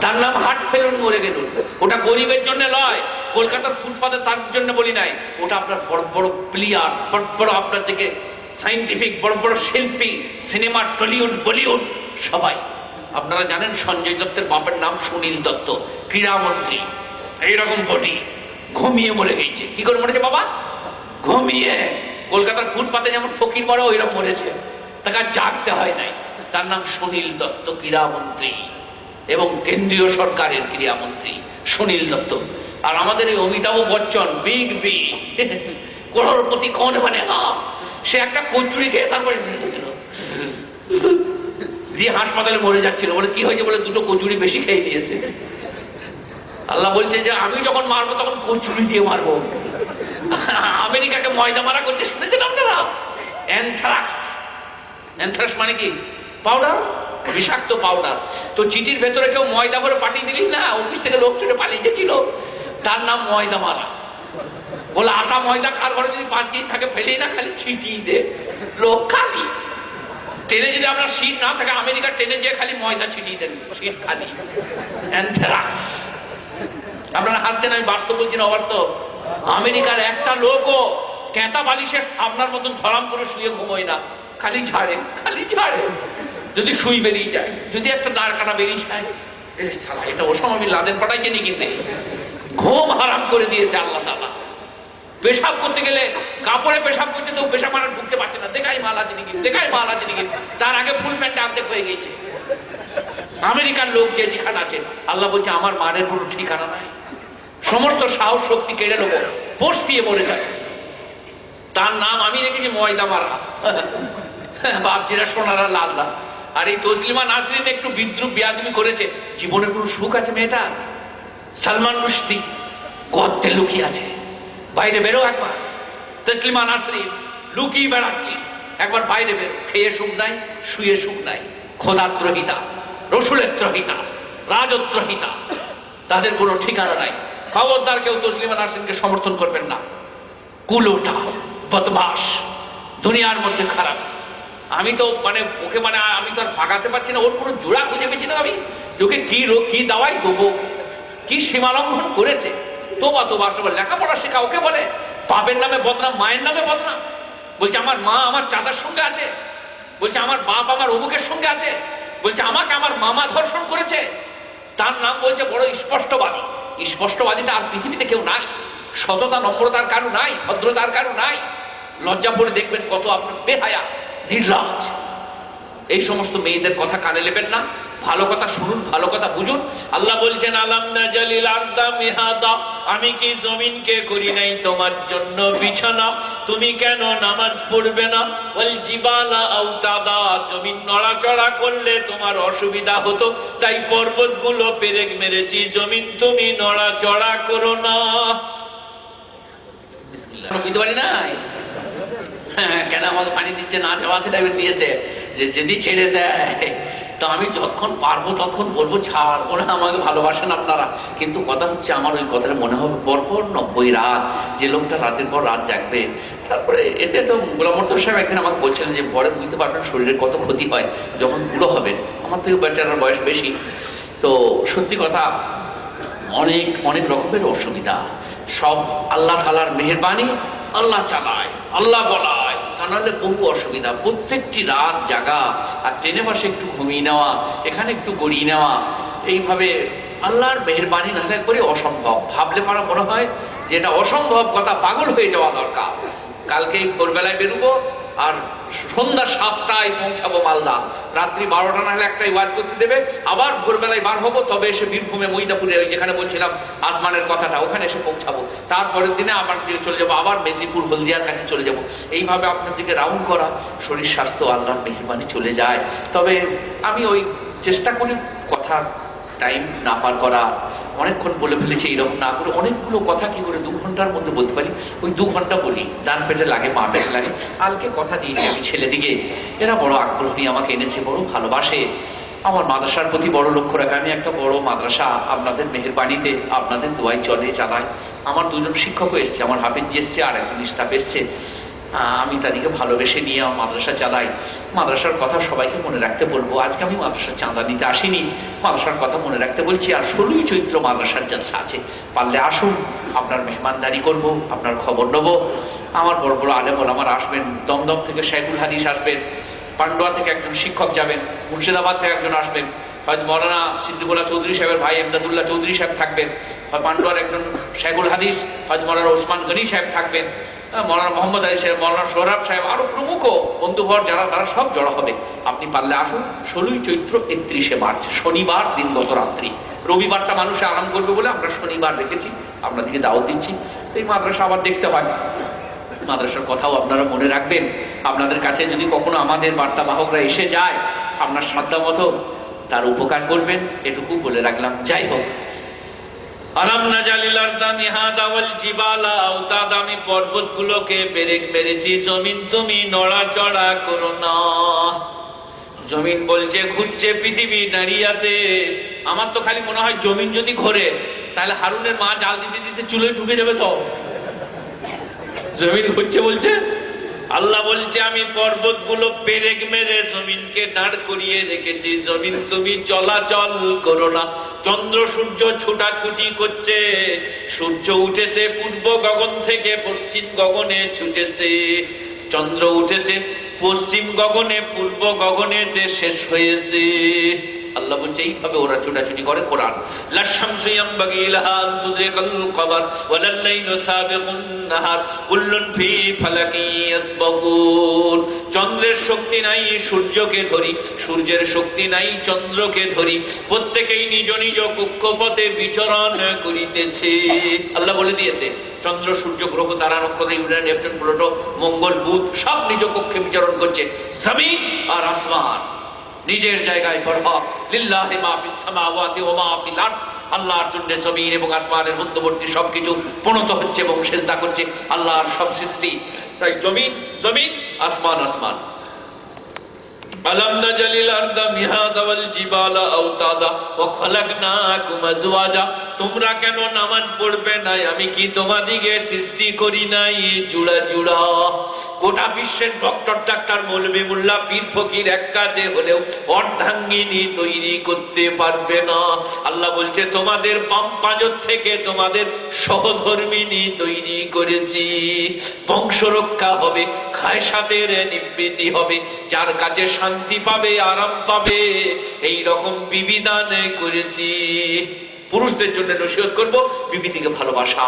তার নাম হার্ট ফেলুন মরে গেল। ওটা গরিবের জন্য নয়, কলকাতার ফুটপাতে তার জন্য বলি নাই, ওটা আপনার বড় বড় প্লেয়ার, বড় বড় আপনার থেকে সাইন্টিফিক বড় বড় শিল্পী, সিনেমা, টলিউড, বলিউড সবাই। আপনারা জানেন সঞ্জয় দত্তের বাপের নাম সুনীল দত্ত, ক্রীড়ামন্ত্রী, এইরকম বডি, ঘুমিয়ে মরে গেছে। কি করে মরেছে বাবা? ঘুমিয়ে। কলকাতার ফুটপাতে যেমন ফকির মরে ওইরকম মরেছে, তাকে জাগতে হয় নাই। তার নাম সুনীল দত্ত, ক্রীড়ামন্ত্রী এবং কেন্দ্রীয় সরকারের ক্রীড়ামন্ত্রী সুনীল দত্ত। আর আমাদের এই অমিতাভ বচ্চন, বিগ বি, করোড়পতি কোন মানে, সে একটা কচুরি খেয়ে তারপরে দিয়ে হাসপাতালে মরে যাচ্ছিল। বলে কি হয়েছে? বলে দুটো কচুরি বেশি খেয়ে নিয়েছে। আল্লাহ বলছে যে আমি যখন মারবো তখন কচুরি দিয়ে মারবো। আমেরিকাকে ময়দা মারা করছে, শুনেছেন আপনারা? অ্যানথ্রাক্স। অ্যানথ্রাক্স মানে কি? পাউডার, বিষাক্ত পাউডার। তো চিঠির ভেতরে কেউ ময়দা ভরে পাঠিয়ে দিলি না, অফিস থেকে লোক ছুটে পালিয়ে গেছিল, তার নাম ময়দা মারা। বলে আটা ময়দা কার ঘরে যদি 5 কেজি থাকে ফেলেই না, খালি ছিটিয়ে দে, লোক খালি। ট্রেনে যদি আপনার সিট না থাকে, আমেরিকার ট্রেনে যেয়ে খালি ময়দা ছিটিয়ে দেন, সিট খালি। অ্যানথ্রাক্স। আপনারা হাসছেন, আমি বাস্তব বলছি না অবাস্তব। আমেরিকার একটা লোকও ক্যাঁতা বালিশে আপনার মতন সরাম করে শুয়ে ঘুমোয় না, খালি ঝাড়ে, খালি ঝাড়ে। যদি সুই বেরিয়ে যায়, যদি একটা দাঁড় কাটা বেরিয়ে যায়, এটা ওসামা বিন লাদেন পাঠাইছে নাকি? নেই, ঘুম হারাম করে দিয়েছে আল্লাহ তাআলা। পেশাব করতে গেলে কাপড়ে পেশাব করতে তো পেশাব মারা ঢুকতে পারছে না, দেখাই মাল আছে নাকি, দেখাই মাল আছে নাকি, তার আগে ফুল প্যান্ট অর্ধেক হয়ে গেছে। আমেরিকার লোক যে যেখানে আছে, আল্লাহ বলছে আমার মানের কোনো ঠিকানা নাই, সমস্ত সাহস শক্তি কেড়ে নেবো, পোষ দিয়ে মরে যাবে। তার নাম আমি রেখেছি ময়দা মারা। বাপজিরা সোনারা লাল লাল। আর এই তসলিমা নাসরিন একটু বিদ্রুপ বিয়াদবি করেছে, জীবনে কোনো সুখ আছে মেয়েটা? সালমান রুশদি গর্তে লুকিয়ে আছে, বাইরে বেরো একবার। তসলিমা নাসরিন লুকিয়ে বেড়াচ্ছিস, একবার বাইরে বেরো। খেয়ে সুখ নাই, শুয়ে সুখ নাই। খোদাদ্রোহিতা, রসুলের দ্রোহিতা, রাজদ্রোহিতা, তাদের কোনো ঠিকানা নাই। খবরদার কেউ তসলিমা নাসরিনকে সমর্থন করবেন না। কুলোটা, বদমাস, দুনিয়ার মধ্যে খারাপ। আমি তো ওকে আমি তো আর ভাগাতে পারছি না, ওর কোনো জোড়া খুঁজে পেয়েছি না আমি, ওকে কি রোগ কি দাওয়াই দেবো, কি সীমালঙ্ঘন করেছে। তোবা তোবা, লেখাপড়া শেখা ওকে বলে বাপের নামে বদনাম, মায়ের নামে বদনাম। বলছে আমার মা আমার চাচার সঙ্গে আছে, বলছে আমার বাপ আমার অমুকের সঙ্গে আছে, বলছে আমাকে আমার মামা ধর্ষণ করেছে। তার নাম বলছে বড় স্পষ্টবাদী। স্পষ্টবাদীটা আর পৃথিবীতে কেউ নাই। সততা নম্রতার কারো নাই, ভদ্রতার কারো নাই। লজ্জা পড়ে দেখবেন কত আপনার বেহায়া, নির্লজ্জ। এই সমস্ত মেয়েদের কথা কানে নেবেন না, ভালো কথা শুনুন, ভালো কথা বুঝুন। আল্লাহ বলছেন আলাম নাজালিল আরদা মিহাদা, আমি কি জমিনকে করি নাই তোমার জন্য বিছানা, তুমি কেন নামাজ পড়বে না? ওয়াল জিবালা আওতাদা, জমিন নড়াচড়া করলে তোমার অসুবিধা হতো, তাই পর্বতগুলো পেরেক মেরেছি, জমিন তুমি নড়াচড়া করো না। বিসমিল্লাহ, বুঝতে পারি নাই কেন আমাকে পানি দিচ্ছে না, চাওয়াতে দিয়েছে যে যদি ছেড়ে দেয় তো আমি যতক্ষণ পারবো ততক্ষণ বলবো ছাড়বো না, আমাকে ভালোবাসেন আপনারা। কিন্তু কথা হচ্ছে আমার ওই কথাটা মনে হবে পরপর 90 রাত, যে লোকটা রাতের পর রাত জাগবে। তারপরে এতে তো গোলাম মোর্তজা সাহেব একদিন আমাকে বলছিলেন যে পরে বুঝতে পারবেন শরীরের কত ক্ষতি হয় যখন বুড়ো হবেন। আমার থেকে বেচারার বয়স বেশি। তো সত্যি কথা, অনেক অনেক রকমের অসুবিধা, সব আল্লাহ তাআলার মেহেরবানি। আল্লাহ চালায়, আল্লাহ বলায়, তা নাহলে বহু অসুবিধা। প্রত্যেকটি রাত জাগা, আর ট্রেনে বসে একটু ঘুমিয়ে নেওয়া, এখানে একটু গড়িয়ে নেওয়া, এইভাবে আল্লাহর মেহেরবানি না হলে করে অসম্ভব। ভাবলে পারা মনে হয় যে এটা অসম্ভব কথা, পাগল হয়ে যাওয়া দরকার। কালকে ভোরবেলায় বেরোবো আর সন্ধ্যা 7টায় পৌঁছাবো মালদা, রাত্রি 12টা না হলে একটাই ওয়াজ করতে দেবে, আবার ভোরবেলায় বার হবো, তবে এসে বীরভূমে মইদাপুরে ওই যেখানে বলছিলাম আসমানের কথাটা, ওখানে এসে পৌঁছাবো। তারপরের দিনে আবার চলে যাবো, আবার মেদিনীপুর হলদিয়ার কাছে চলে যাবো। এইভাবে আপনাদেরকে রাউন্ড করা, শরীর স্বাস্থ্য আল্লাহর মেহেরবানি চলে যায়। তবে আমি ওই চেষ্টা করি কথার টাইম না পার করা, অনেকক্ষণ বলে ফেলেছি এইরকম না করে অনেকগুলো কথা কি করে 2 ঘন্টার মধ্যে বলতে পারি, ওই 2 ঘন্টা বলি। ডান পেটে লাগে, মা পেটে লাগে। কালকে কথা দিয়েছি আমি ছেলেদিকে, এরা বড় আগ্রহী, আমাকে এনেছে, বড় ভালোবাসে। আমার মাদ্রাসার প্রতি বড় লক্ষ্য রাখা। আমি একটা বড় মাদ্রাসা আপনাদের মেহেরবানিতে, আপনাদের দোয়াই চলে চালাই। আমার 2জন শিক্ষকও এসছে, আমার হাফিজি এসছে আর একজন স্টাফ এসছে। আমি তাদেরকে ভালোবেসে নিয়ে আমার মাদ্রাসা চালাই। মাদ্রাসার কথা সবাইকে মনে রাখতে বলবো। আজকে আমি মাদ্রাসার চাঁদা নিতে আসিনি, মাদ্রাসার কথা মনে রাখতে বলছি। আর 16ই চৈত্র মাদ্রাসার জলসা আছে, পারলে আসুন, আপনার মেহমানদারি করব, আপনার খবর নেব। আমার বড় বড় আলেম ওলামারা আসবেন, দমদম থেকে শেখুল হাদিস আসবেন, পান্ডুয়া থেকে একজন শিক্ষক যাবেন, মুর্শিদাবাদ থেকে একজন আসবেন, হয়তো মৌলানা সিদ্দিকুল্লাহ চৌধুরী সাহেবের ভাই এমদাদুল্লাহ চৌধুরী সাহেব থাকবেন, হয় পান্ডুয়ার একজন শেখুল হাদিস, হয়তো মৌলানা ওসমান গনি সাহেব থাকবেন, মৌলানা মোহাম্মদ আলী সাহেব, মৌলানা সোহরাব সাহেব, আরো প্রমুখ বন্ধুবর যারা, তারা সব জড়ো হবে। আপনি পারলে আসুন। 16ই চৈত্র 31শে মার্চ শনিবার দিন, গত রাত্রি। রবিবারটা মানুষে আরাম করবে বলে আমরা শনিবার রেখেছি, আপনাদেরকে দাওয়াত দিচ্ছি। এই মাদ্রাসা আবার দেখতে হয়, মাদ্রাসার কথাও আপনারা মনে রাখবেন। আপনাদের কাছে যদি কখনো আমাদের বার্তাবাহকরা এসে যায়, আপনার শ্রদ্ধা মতো তার উপকার করবেন, এটুকু বলে রাখলাম। যাই হোক, আলাম নাজালিল আরদা মিহাদা ওয়াল জিবালা আওতাদা, আমি পর্বতগুলোকে পেরেক মেরেছি, জমিন তুমি নড়াচড়া করো না। জমিন বলছে ঘুরছে, পৃথিবী দাঁড়িয়ে আছে। আমার তো খালি মনে হয় জমিন যদি ঘোরে তাহলে হারুনের মা জাল দিতে দিতে চুলে ঢুকে যাবে। তো জমিন ঘুরছে বলছে, আল্লাহ বলছে আমি পর্বতগুলো পেরেক মেরে জমিনকে দাঁড় করিয়ে রেখেছি, জমিন তুমি চলাচল করো না। চন্দ্র সূর্য ছুটাছুটি করছে, সূর্য উঠেছে পূর্ব গগন থেকে পশ্চিম গগনে ছুটেছে, চন্দ্র উঠেছে পশ্চিম গগনে, পূর্ব গগনেতে শেষ হয়েছে। আল্লাহ বলছে এইভাবে ওরা ছোটাছুটি করে। কোরআন, লা শামসু ইয়ামবাগি লাহা আন তুদরিকাল কমার ওয়ালাল লাইলু সাবিকুন নাহার কুল্লুন ফি ফালাকি ইয়াসবাহুন। চন্দ্রের শক্তি নাই সূর্যকে ধরি, সূর্যের শক্তি নাই চন্দ্রকে ধরি, প্রত্যেকেই নিজ নিজ কক্ষপথে বিচরণ করিতেছে। আল্লাহ বলে দিয়েছে চন্দ্র সূর্য গ্রহ তারা নক্ষত্র ইউরেনাস নেপচুন প্লুটো মঙ্গল বুধ সব নিজ কক্ষে বিচরণ করছে। জমিন আর আসমান নিজের জায়গায় বরহক, লিল্লাহি মা ফিস সামাওয়াতি ওয়া মা ফিল আরদ। আল্লাহর জন্য জমিন এবং আসমানের মধ্যবর্তী সবকিছু প্রণত হচ্ছে এবং সিজদা করছে আল্লাহর সব সৃষ্টি। তাই জমিন জমিন, আসমান আসমান। আলাম নাজালিল আরদা মিহাদা ওয়াল জিবালা আওতাদা ওয়া খালাকনাকুম আজওয়াজা, তোমরা কেন নামাজ পড়বে না? আমি কি তোমাদিকে সৃষ্টি করি নাই জুড়া জুড়া? গোটা বিশ্বের ডক্টর ডাক্তার মৌলভী মোল্লা পীর ফকির এক কাজে হলেও অর্ধাঙ্গিনী তৈরি করতে পারবে না। আল্লাহ বলছে তোমাদের বাম পাঁজর থেকে তোমাদের সহধর্মিনী তৈরি করেছি। বংশ রক্ষা হবে, খায়সাতের নিবৃত্তি হবে, যার কাছে শান্তি পাবে, আরাম পাবে, এই রকম বিবিধান করেছি। পুরুষদের জন্য নসিহত করব, বিবিদিকে ভালোবাসা।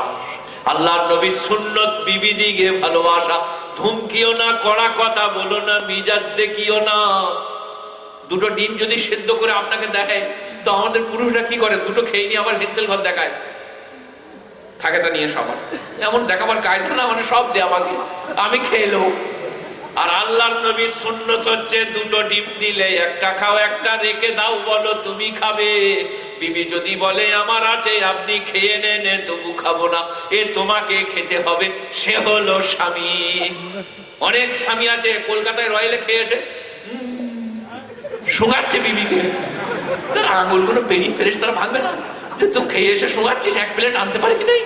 আল্লাহর নবীর সুন্নত বিবিদিকে ভালোবাসা। ধুমকিও না, কড়া কথা বলো না, মিজাজ দেখিও না। দুটো ডিম যদি সেদ্ধ করে আপনাকে দেয়, তো আমাদের পুরুষরা কি করে? দুটো খেয়ে নিয়ে আবার হেন্সেল ঘর দেখায়, থাকে তা নিয়ে সবার এমন দেখাবার কায়দা না, মানে সব দে আমাকে, আমি খেয়ে নেবো। আর আল্লাহর নবীর সুন্নত হচ্ছে দুটো ডিম দিলে একটা খাও, একটা রেখে দাও, বলো তুমি খাবে। বিবি যদি বলে আমার আছে, আপনি খেয়ে নেন, তবু খাবো না, এ তোমাকে খেতে হবে, সে হলো স্বামী। অনেক স্বামী আছে কলকাতায় রয়েলে খেয়ে এসে শুঙাচ্ছে বিবিকে, তার আঙুলগুলো পেরিয়ে ফেরেস তারা ভাঙবে না, যে তুই খেয়ে এসে শুঙাচ্ছিস, এক প্লেট আনতে পারি কি নাই?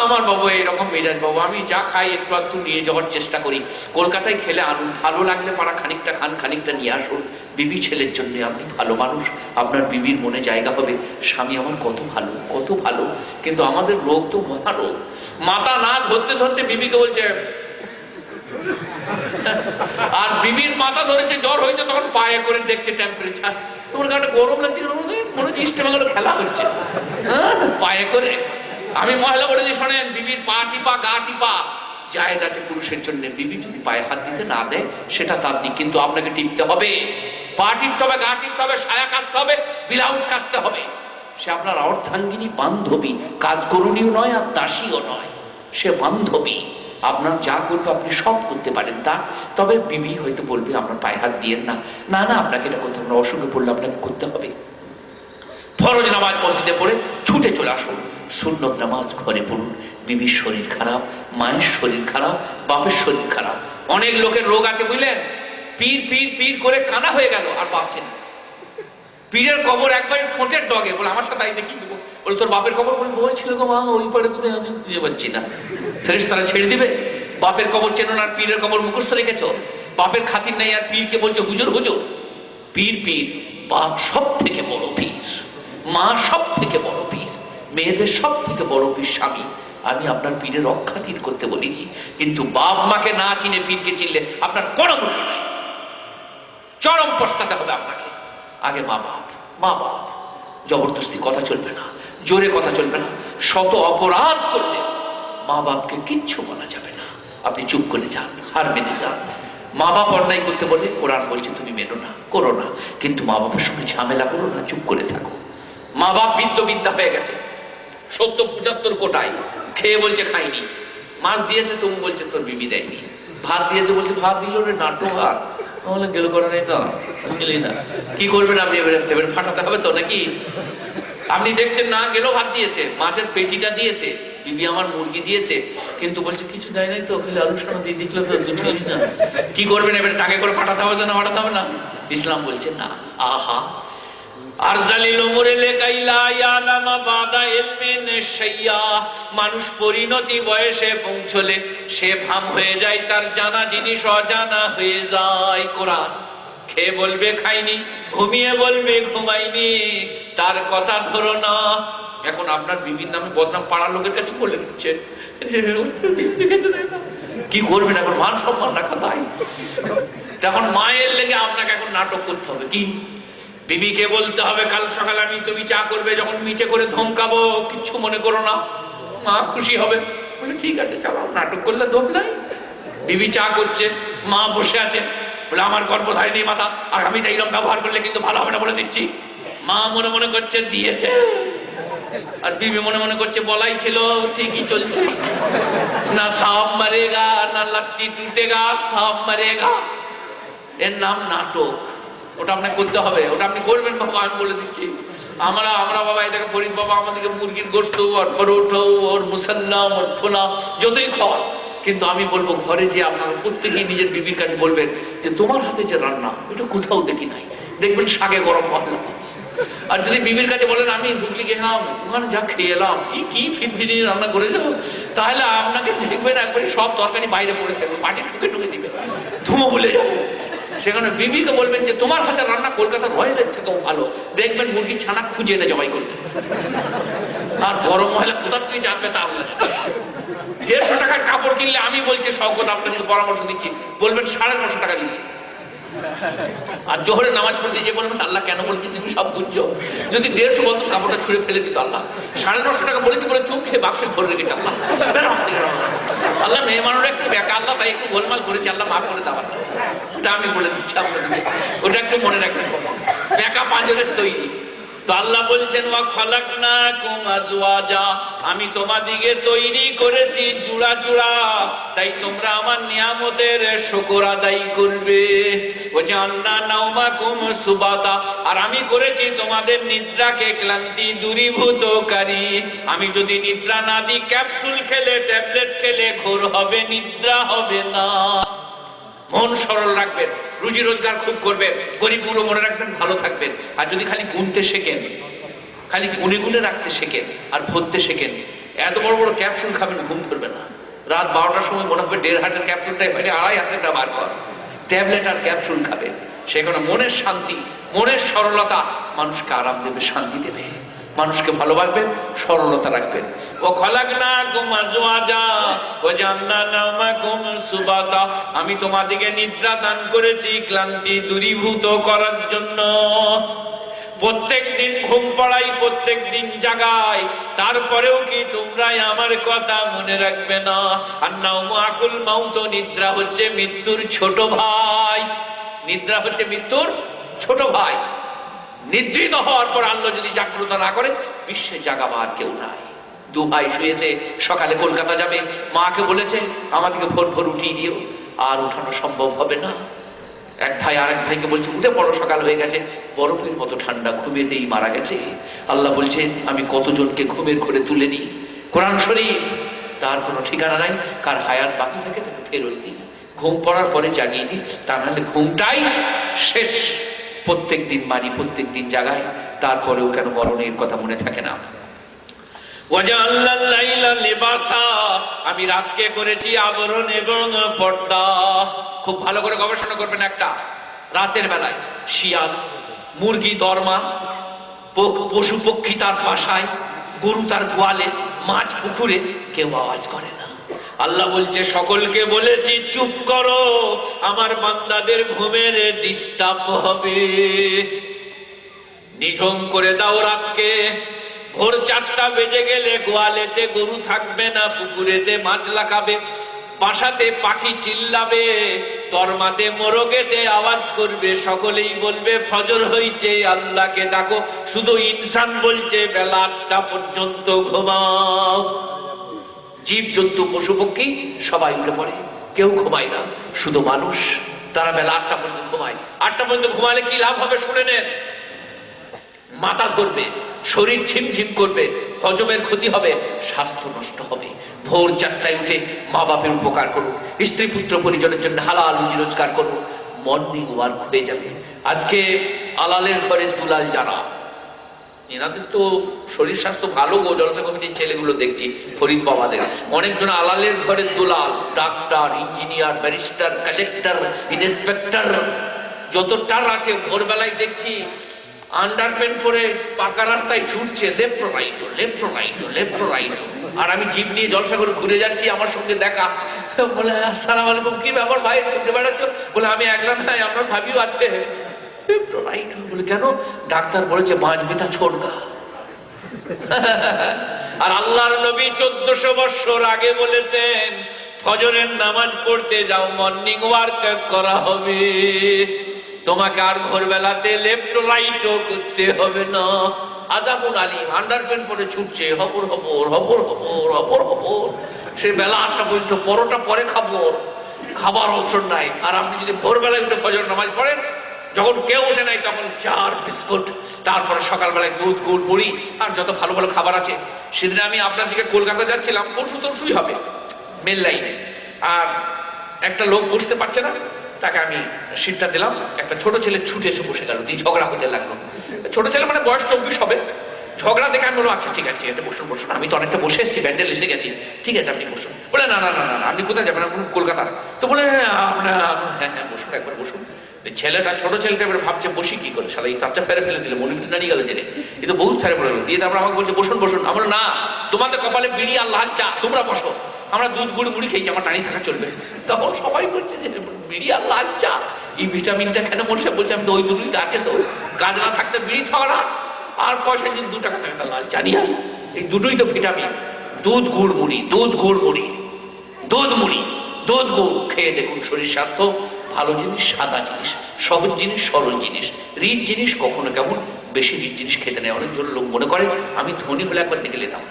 আমার বাবু এরকম মেজাজ বাবু, আমি যা খাই একটু একটু নিয়ে যাওয়ার চেষ্টা করি। কলকাতায় খেলে আনুন, ভালো লাগলে পাড়া খানিকটা খান, খানিকটা নিয়ে আসুন। বিবি ছেলের জন্য আপনি ভালো মানুষ, আপনার বিবির মনে জায়গা হবে, স্বামী আমার কত ভালো, কত ভালো। কিন্তু আমাদের রোগ তো মহারোগ, মাথা না ধরতে ধরতে বিবিকে বলছে, আর বিবির মাথা ধরেছে, জ্বর হয়েছে, তখন পায়ে করে দেখছে টেম্পারেচার, তোমার গাটা গরম লাগছে, মনে হচ্ছে ইস্টবেঙ্গলে খেলা হচ্ছে, পায়ে করে। আমি মহিলা বলেছি, শোনেন, বিবির পা টিপা, গা টিপা জায়েজ আছে পুরুষের জন্য। বিবি যদি পায়ে হাত দিতে না দেয় সেটা তার দিক, কিন্তু আপনাকে টিপতে হবে, পা টিপতে হবে, গা টিপতে হবে, সায়া কাচতে হবে, ব্লাউজ কাচতে হবে। সে আপনার অর্ধাঙ্গিনী, বান্ধবী, কাজ করুণীও নয় আর দাসীও নয়, সে বান্ধবী। আপনার যা করবে আপনি সব করতে পারেন তা, তবে বিবি হয়তো বলবে আপনার পায়ে হাত দিয়েন না, না না আপনাকে এটা করতে হবে, অসুখে পড়লে আপনাকে করতে হবে। ফরজ নামাজ মসজিদে পড়ে ছুটে চলে আসুন, সুন্নত নামাজ ঘরে পড়ুন। বিবির শরীর খারাপ, মায়ের শরীর খারাপ, বাপের শরীর খারাপ। অনেক লোকের রোগ আছে বুঝলেন, পীর পীর পীর করে কানা হয়ে গেল আর বাপছেন। পীরের কবর একবার ঠোঁটের ডগে, বলে আমার সাথে আইতে কি দেবো, বলে তোর বাপের কবর, বলে বই ছিল গো মা, ওই পারে কোথায় আছে খুঁজে পাচ্ছি না। ফেরেশতারা ছেড়ে দিবে? বাপের কবর চেনো না, আর পীরের কবর মুখস্থ রেখেছো, বাপের খাতির নেই, আর পীরকে বলছো হুজুর হুজুর। পীর পীর, বাপ সব থেকে বড় পীর, মা সব থেকে বড় পীর, মেয়েদের সব থেকে বড় পীর স্বামী। আমি আপনার পীরের অখ্যাতির করতে বলিনি, কিন্তু বাপ মাকে না চিনে পীরকে চিনলে আপনার কোনো মূল্য নাই, চরম পস্তাতে হবে আপনাকে। আগে মা বাপ, মা বাপ। জবরদস্তি কথা চলবে না, জোরে কথা চলবে না, শত অপরাধ করলে মা বাপকে কিচ্ছু বলা যাবে না, আপনি চুপ করে যান, হার মেনে যান। মা বাপ অন্যায় করতে বলে কোরআন বলছে তুমি মেনো না, করো না, কিন্তু মা বাপের সঙ্গে ঝামেলা করো না, চুপ করে থাকো। মা বাপ বিদ্যা হয়ে গেছে, 70-75 কোটায়, খেয়ে বলছে খাইনি, মাছ দিয়েছে তুমি বলছে তোর বিবি দেয়নি, ভাত দিয়েছে বলছে ভাত দিল রে, নাটক। আর তাহলে গেল করা নেই না, গেলি না, কি করবেন আপনি? এবারে ফাটাতে হবে তো নাকি? আপনি দেখছেন না, গেল ভাত দিয়েছে, মাছের পেটিটা দিয়েছে, বিবি আমার মুরগি দিয়েছে, কিন্তু বলছে কিছু দেয় নাই তো, খালি আলু সানা দিয়ে দেখলো তো, বুঝলিস না, কি করবেন? এবারে টাকে করে ফাটাতে হবে তো না, ফাটাতে হবে না? ইসলাম বলছে না। আহা, মানুষ পরিণতি বয়সে পৌঁছলে সে ভাম হয়ে যায়, তার জানা জিনিস অজানা হয়ে যায়। কোরআন খেয়ে বলবে খাইনি, ঘুমিয়ে বলবে ঘুমাইনি, তার কথা ধরো না। এখন আপনার বিবির নামে বদনাম পাড়ার লোকের কাছে বলে দিচ্ছে, কি করবেন? এখন মান সম্মান রাখা দায়। তখন মায়ের লেগে আপনাকে এখন নাটক করতে হবে। কি? বিবিকে বলতে হবে কাল সকালে তুমি চা করবে, যখন মিটে করে ধমকাবো কিচ্ছু মনে করো না, মা খুশি হবে। বলে ঠিক আছে চালাও, নাটক করলে দোষ নাই। বিবি চা করছে, মা বসে আছে, বলে আমার গর্ভধারিণী মাথা, আর আমি এইরকম ব্যবহার করলে কিন্তু ভালো হবে না বলে দিচ্ছি। মা মনে মনে করছে দিয়েছে, আর বিবি মনে মনে করছে বলাই ছিল, ঠিকই চলছে না, সাপ মারেগা না লাঠি টুটেগা, সাপ মারেগা। এর নাম নাটক। ওটা আপনাকে করতে হবে, ওটা আপনি করবেন বাবা, আমি বলে দিচ্ছি। আমরা বাবা এটাকে ফরিদ বাবা আমাদেরকে মুরগির গোস্ত আর পরোটা ওর মুসাল্লাম ওর ফোনা যতই খাওয়া, কিন্তু আমি বলবো ঘরে যে আপনারা প্রত্যেকেই নিজের বিবির কাছে বলবেন যে তোমার হাতে যে রান্না এটা কোথাও দেখি নাই, দেখবেন শাকে গরম মশলা। আর যদি বিবির কাছে বলেন আমি হুগলি গেলাম ওখানে যা খেয়ে এলাম কি ফিটফিটি রান্না করে যাবো, তাহলে আপনাকে দেখবেন একবারে সব তরকারি বাইরে পড়ে থাকবে, মাটি ঠুকে ঠুকে দিবে, ধুমো বলে যাবো। সেখানে বিবিকে বলবেন যে তোমার হাতে রান্না কলকাতার রয়েলের থেকেও ভালো, দেখবেন মুরগির ছানা খুঁজে এনে জবাই করতে। আর গরম মহিলা কোথা থেকে জানবে তা আপনার 150 টাকার কাপড় কিনলে আমি বলছি শওকত আপনাকে পরামর্শ দিচ্ছি, বলবেন 950 টাকা দিচ্ছি। আর জোহরে নামাজ পড়তে যে বলবেন আল্লাহ কেন বলছি তুমি সব বুঝছো, যদি 150 বলতো কাপড়টা ছুঁড়ে ফেলে দিত আল্লাহ। 950 টাকা বলেছি বলে চুপ খেয়ে বাক্সে ভরে রেখেছে আল্লাহ। আল্লাহ মেয়ে মানুষের একটু বেকা আল্লাহ তাই একটু গোলমাল করেছে আল্লাহ মাফ করে দেওয়ার, ওটা আমি বলে দিচ্ছি আপনাদের, ওটা একটু মনে রাখবেন। বেকা পাঁজরের তৈরি তো আল্লাহ বলছেন ওয়া খালাকনাকুম আজওয়াজা, আমি তোমাদিকে তৈরি করেছি জোড়া জোড়া, তাই তোমরা আমার নিয়ামতের শুকর আদায় করবে। ওয়াজআলনা নাওমাকুম সুবাতা, আর আমি করেছি তোমাদের নিদ্রাকে ক্লান্তি দূরীভূতকারী। আমি যদি নিদ্রা না দিই, ক্যাপসুল খেলে ট্যাবলেট খেলে ঘোর হবে, নিদ্রা হবে না। মন সরল রাখবেন, রুজি রোজগার খুব করবেন, গরিবগুলো মনে রাখবেন, ভালো থাকবেন। আর যদি খালি গুনতে শেখেন, খালি গুনে গুনে রাখতে শেখেন আর ভরতে শেখেন, এত বড় বড় ক্যাপসুল খাবেন ঘুম ধরবে না। রাত 12টার সময় মনে হবে 1.5 হাজার ক্যাপসুলটাই হয়নি 2.5 হাজারটা বার কর, ট্যাবলেট আর ক্যাপসুল খাবেন। সেখানে মনের শান্তি, মনের সরলতা মানুষকে আরাম দেবে, শান্তি দেবে, মানুষকে ভালোবাসবেন, সরলতা রাখবেন। ও খালাকনাকুম আজওয়াজা ওয়া জাআলনা নাওমাকুম সুবাতা, আমি তোমাদেরকে নিদ্রা দান করেছি ক্লান্তি দূরীভূত করার জন্য। প্রত্যেক দিন ঘুম পড়াই, প্রত্যেক দিন জাগাই, তারপরেও কি তোমরা আমার কথা মনে রাখবে না? আন-নাওমু আকুল মাউত, নিদ্রা হচ্ছে মৃত্যুর ছোট ভাই। নিদ্রা হচ্ছে মৃত্যুর ছোট ভাই। নিদ্রিত হওয়ার পর আল্লাহ যদি জাগ্রত না করে, বিশ্বে জাগাবার কেউ নাই। 2 ভাই শুয়েছে, সকালে কলকাতা যাবে, মাকে বলেছে আমাদেরকে ভোর ভোর উঠিয়ে দিও, আর উঠানো সম্ভব হবে না। এক ভাই আরেক ভাইকে বলছে উঠে পড়ো, সকাল হয়ে গেছে, বরফের মতো ঠান্ডা, ঘুমেতেই মারা গেছে। আল্লাহ বলছে আমি কতজনকে ঘুমের ঘরে তুলে নিই। কোরআন শরীফ, তার কোনো ঠিকানা নাই, কার হায়াত বাকি থাকে তাকে ফেরত দিই, ঘুম পড়ার পরে জাগিয়ে দিই, তা নাহলে ঘুমটাই শেষ। প্রত্যেক দিন মারি, প্রত্যেক দিন জাগাই, তারপরেও কেন মরণের কথা মনে থাকে না? ওয়াজআলনাল লাইলা লিবাসা, আমি রাতকে করেছি আবরণ এবং পর্দা। খুব ভালো করে গবেষণা করবেন। একটা রাতের বেলায় শিয়াল, মুরগি দরমা, পশু পক্ষী তার বাসায়, গরু তার গোয়ালে, মাছ পুকুরে, কেউ আওয়াজ করে না। আল্লাহ বলছে সকলকে বলেছি চুপ করো, আমার বান্দাদের ঘুমের ডিস্টার্ব হবে। নিঝুম করে দাও রাতকে। ভোর 4টা বেজে গেলে গোয়ালেতে গরু থাকবে না, পুকুরেতে মাছ লাগাবে, বাসাতে পাখি চিল্লাবে, দরমাতে মোরগেতে আওয়াজ করবে, সকলেই বলবে ফজর হইছে, আল্লাহকে ডাকো। শুধু ইনসান বলছে বেলা 8টা পর্যন্ত ঘুমাও। জীব জন্তু পশু পক্ষী সবাই উঠে পড়ে, কেউ ঘুমায় না, শুধু মানুষ, তারা বেলা 8টা পর্যন্ত ঘুমায়। 8টা পর্যন্ত ঘুমালে কি লাভ হবে শুনে নেন। মাথা ধরবে, শরীর ঝিমঝিম করবে, হজমের ক্ষতি হবে, স্বাস্থ্য নষ্ট হবে। ভোর 4টায় উঠে মা বাপের উপকার করুন, স্ত্রী পুত্র পরিজনের জন্য হালাল রুজি রোজগার করুন, মর্নিং ওয়ার্ক হয়ে যাবে। আজকে আলালের ঘরের দুলাল যারা, এনাদের তো শরীর স্বাস্থ্য ভালো গো। জলসা কমিটির ছেলেগুলো দেখছি, ফরিদ বাবাদের অনেকজন আলালের ঘরের দুলাল, doctor, engineer, barrister, collector, inspector, যতটার আছে। ভোরবেলায় দেখছি আন্ডারপ্যান্ট পরে পাকা রাস্তায় ছুটছে, left right left right left right. আর আমি জিপ নিয়ে জলসা করে ঘুরে যাচ্ছি, আমার সঙ্গে দেখা, বলে আসসালামু আলাইকুম, কি ব্যাপার ভাই ছুটে বেড়াচ্ছ? বলে আমি একলা নাই, আপনার ভাবিও আছে। বলে কেন? ডাক্তার বলেছে বাঁচবে তা ছোটগা। আর আল্লাহর নবী 1400 বছর আগে বলেছেন ফজরের নামাজ পড়তে যাও, মর্নিং ওয়ার্ক করা হবে, তোমাকে আর ভোরবেলাতে লেফট রাইটও করতে হবে না। আজাবুল আলিম আন্ডারপ্যান্ট পরে ছুটছে, হবর হবর হবর হবর হবর হবর। সে বেলা 8টা পর্যন্ত, পরোটা পরে খাবো, খাবার অপশন নাই। আর আপনি যদি ভোরবেলায় উঠে ফজর নামাজ পড়েন, যখন কেউ ওঠে নাই তখন 4 বিস্কুট, তারপরে সকালবেলায় দুধ, গুড়, মুড়ি, আর যত ভালো ভালো খাবার আছে। সেদিন আমি আপনার দিকে কলকাতা যাচ্ছিলাম, পরশু তরশুই হবে, মেল লাইনে। আর একটা লোক বসতে পারছে না, তাকে আমি সিটটা দিলাম। একটা ছোট ছেলে ছুটে এসে বসে গেল, দিয়ে ঝগড়া হতে লাগলো। ছোট ছেলে মানে বয়স 24 হবে। ঝগড়া দেখে আমি বললাম আচ্ছা ঠিক আছে, ঠিক আছে, বসুন বসুন, আমি তো অনেকটা বসে এসেছি, ব্যান্ডেল এসে গেছি, ঠিক আছে আপনি বসুন। বলে না না না না, আপনি কোথায় যাবেন? কলকাতা। তো বলে হ্যাঁ হ্যাঁ বসুন, একবার বসুন। ছেলেটা, ছোট ছেলেটা এবার ভাবছে বসি কি করে, সালা এই তাচ্চা ফেরে ফেলে দিলে, মনিটা নিয়ে গেল জেনে, কিন্তু বহুত ফেরে পড়ে গেল। দিয়ে তারপর আমাকে বলছে বসুন বসুন। আমরা না, তোমাদের কপালে বিড়ি আর লাল চা, তোমরা বসো, আমরা দুধ গুড় মুড়ি খেয়েছি, আমার দাঁড়িয়ে থাকা চলবে। তখন সবাই বলছে যে বিড়ি আর লাল চা, এই ভিটামিনটা কেন মনসা বলছে? আমি তো ওই দুটোই আছে, তো কাজ না থাকতে বিড়ি ঝগড়া, আর পয়সা যদি 2 টাকা থাকে লাল চা নিয়ে, এই দুটোই তো ভিটামিন। দুধ গুড় মুড়ি, দুধ গুড় মুড়ি, দুধ মুড়ি, দুধ গুড় খেয়ে দেখুন, শরীর স্বাস্থ্য ভালো জিনিস, সাদা জিনিস, সহজ জিনিস, সরল জিনিস। রিচ জিনিস কখনো কেমন বেশি রিচ জিনিস খেতে নেই। অনেকজন লোক মনে করে আমি ধনী হলে একবার দেখে নিতাম,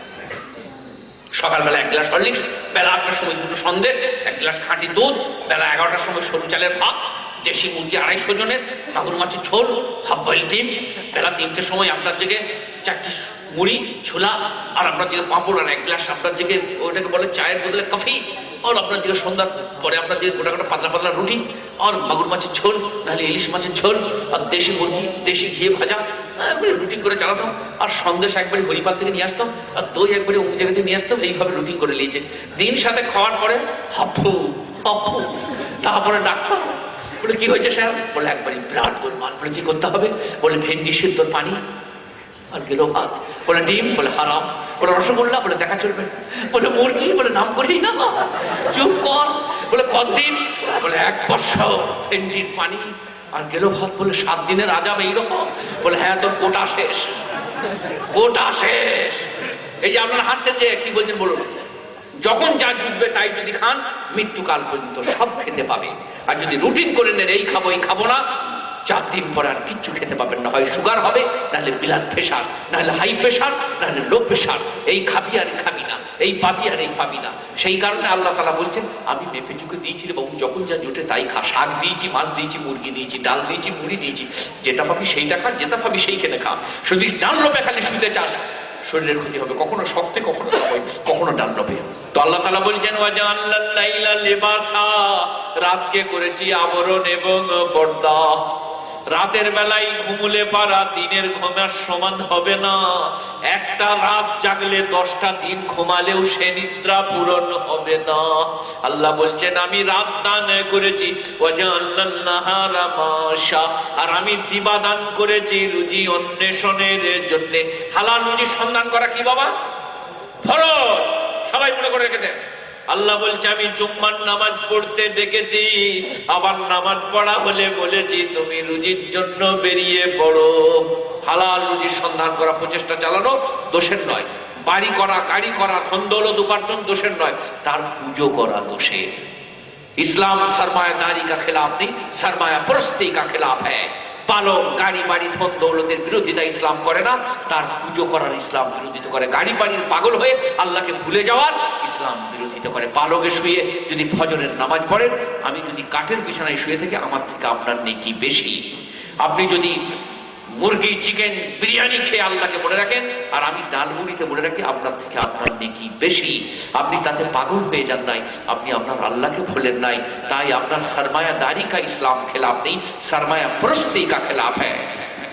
সকালবেলা 1 গ্লাস হরলিক্স, বেলা 8টার সময় 2টো সন্দেশ, 1 গ্লাস খাঁটি দুধ, বেলা 11টার সময় সরু চালের ভাত, দেশি মুরগি 250 জনের, মাগুর মাছের ঝোল, হাফ বয়েল ডিম, বেলা 3টের সময় আপনার জেগে 4টি মুড়ি ছোলা, আর আপনার জেগে পাঁপড়, আর 1 গ্লাস আপনার জেগে ওটাকে বলে চায়ের বদলে কফি, আর আপনার জেগে সন্ধ্যার পরে আপনার জেগে গোটা গোটা পাতলা পাতলা রুটি, আর মাগুর মাছের ঝোল, নাহলে ইলিশ মাছের ঝোল, আর দেশি মুরগি, দেশি ঘিয়ে ভাজা, রুটি করে চালাতাম। আর সন্দেশ একবারে হরিপাল থেকে নিয়ে আসতাম, আর দই একবারে অমুক জায়গা থেকে নিয়ে আসতাম। এইভাবে রুটি করে নিয়েছে দিন। সাথে খাওয়ার পরে হাফু হাফু, তারপরে ডাক্তার বলে কি হয়েছে স্যার? বলে একবারই ব্লাড গোলমাল। বলে কি করতে হবে? বলে ভেন্ডি সিদ্ধর পানি আর গেল ভাত। বলে ডিম? বলে হারাম। বলে রসগোল্লা? বলে দেখা চলবে। বলে মুরগি? বলে নাম করেই না। চুপ কর। বলে কতদিন? বলে 1 বছর। ভেন্ডির পানি আর গেল ভাত। বলে 7 দিনের আজাব এইরকম? বলে হ্যাঁ, তোর কোটা শেষ, কোটা শেষ। এই যে আপনারা হাসছেন যে, কি বলছেন বলুন? যখন যা জুটবে তাই যদি খান, মৃত্যুকাল পর্যন্ত সব খেতে পাবে। আর যদি রুটিন করে নেন এই খাবো এই খাবো না, 4 দিন পরে আর কিচ্ছু খেতে পাবেন না। হয় সুগার হবে, নাহলে ব্লাড প্রেশার, নাহলে হাই প্রেশার, নাহলে লো প্রেশার। এই খাবি আর খাবি না, এই পাবি আর এই পাবি না। সেই কারণে আল্লাহ তাআলা বলছেন আমি মেপে চুকে দিয়েছি রে বাবু, যখন যা জোটে তাই খা। শাক দিয়েছি, মাছ দিয়েছি, মুরগি দিয়েছি, ডাল দিয়েছি, মুড়ি দিয়েছি, যেটা পাবি সেইটা খা, যেটা পাবি সেইখানে খা। শুধু ডাল লোভে খালি শুতে চাস, শরীরের ক্ষতি হবে, কখনো শক্তি, কখনো সময়, কখনো ডাল লোভে। তো আল্লাহ তাআলা বলছেন ওয়াজআলনাল লাইলা লিবাসা, রাতকে করেছি আবরণ এবং পর্দা। রাতের বেলায় ঘুমুলে পারা দিনের ঘুমের সমান হবে না। একটা রাত জাগলে 10টা দিন ঘুমালেও সে নিদ্রা পূরণ হবে না। আল্লাহ বলছেন আমি রাত দান করেছি, ওয়াজআলনান নাহারা মাশা, আর আমি দিবা দান করেছি রুজি অন্বেষণের জন্য। হালাল রুজি সন্ধান করা কি বাবা? ফরজ, সবাই মনে করে রেখে দেন। আল্লাহ বলছে আমি জুম্মার নামাজ পড়তে ডেকেছি, আবার নামাজ পড়া হলে বলেছি তুমি রুজির জন্য বেরিয়ে পড়ো। হালাল রুজির সন্ধান করা, প্রচেষ্টা চালানো দোষের নয়। বাড়ি করা, গাড়ি করা, ধন দৌলত উপার্জন দোষের নয়, তার পুজো করা দোষের। ইসলাম सरमायादारी का खिलाफ नहीं, सरमाया परस्ती का खिलाफ है। পালক, গাড়ি বাড়ি, ধন দৌলতের বিরোধিতা ইসলাম করে না, তার পুজো করার ইসলাম বিরোধিতা করে। গাড়ি বাড়ির পাগল হয়ে আল্লাহকে ভুলে যাওয়ার ইসলাম বিরোধিতা করে। পালকে শুয়ে যদি ফজরের নামাজ পড়েন, আমি যদি কাঠের বিছানায় শুয়ে থাকি, আমার থেকে আপনার নেকি বেশি। আপনি যদি মুরগি, চিকেন, বিরিয়ানি খেয়ে আল্লাহকে মনে রাখেন, আর আমি ডাল মুড়িতে মনে রাখি, আপনার থেকে আপনার নেকি বেশি। আপনি তাতে পাগল হয়ে যান নাই, আপনি আপনার আল্লাহকে ভুলেন নাই। তাই আপনার सरमायादारी का ইসলাম খেলাফ নেই, सरमाया परस्ती का খেলাফ है।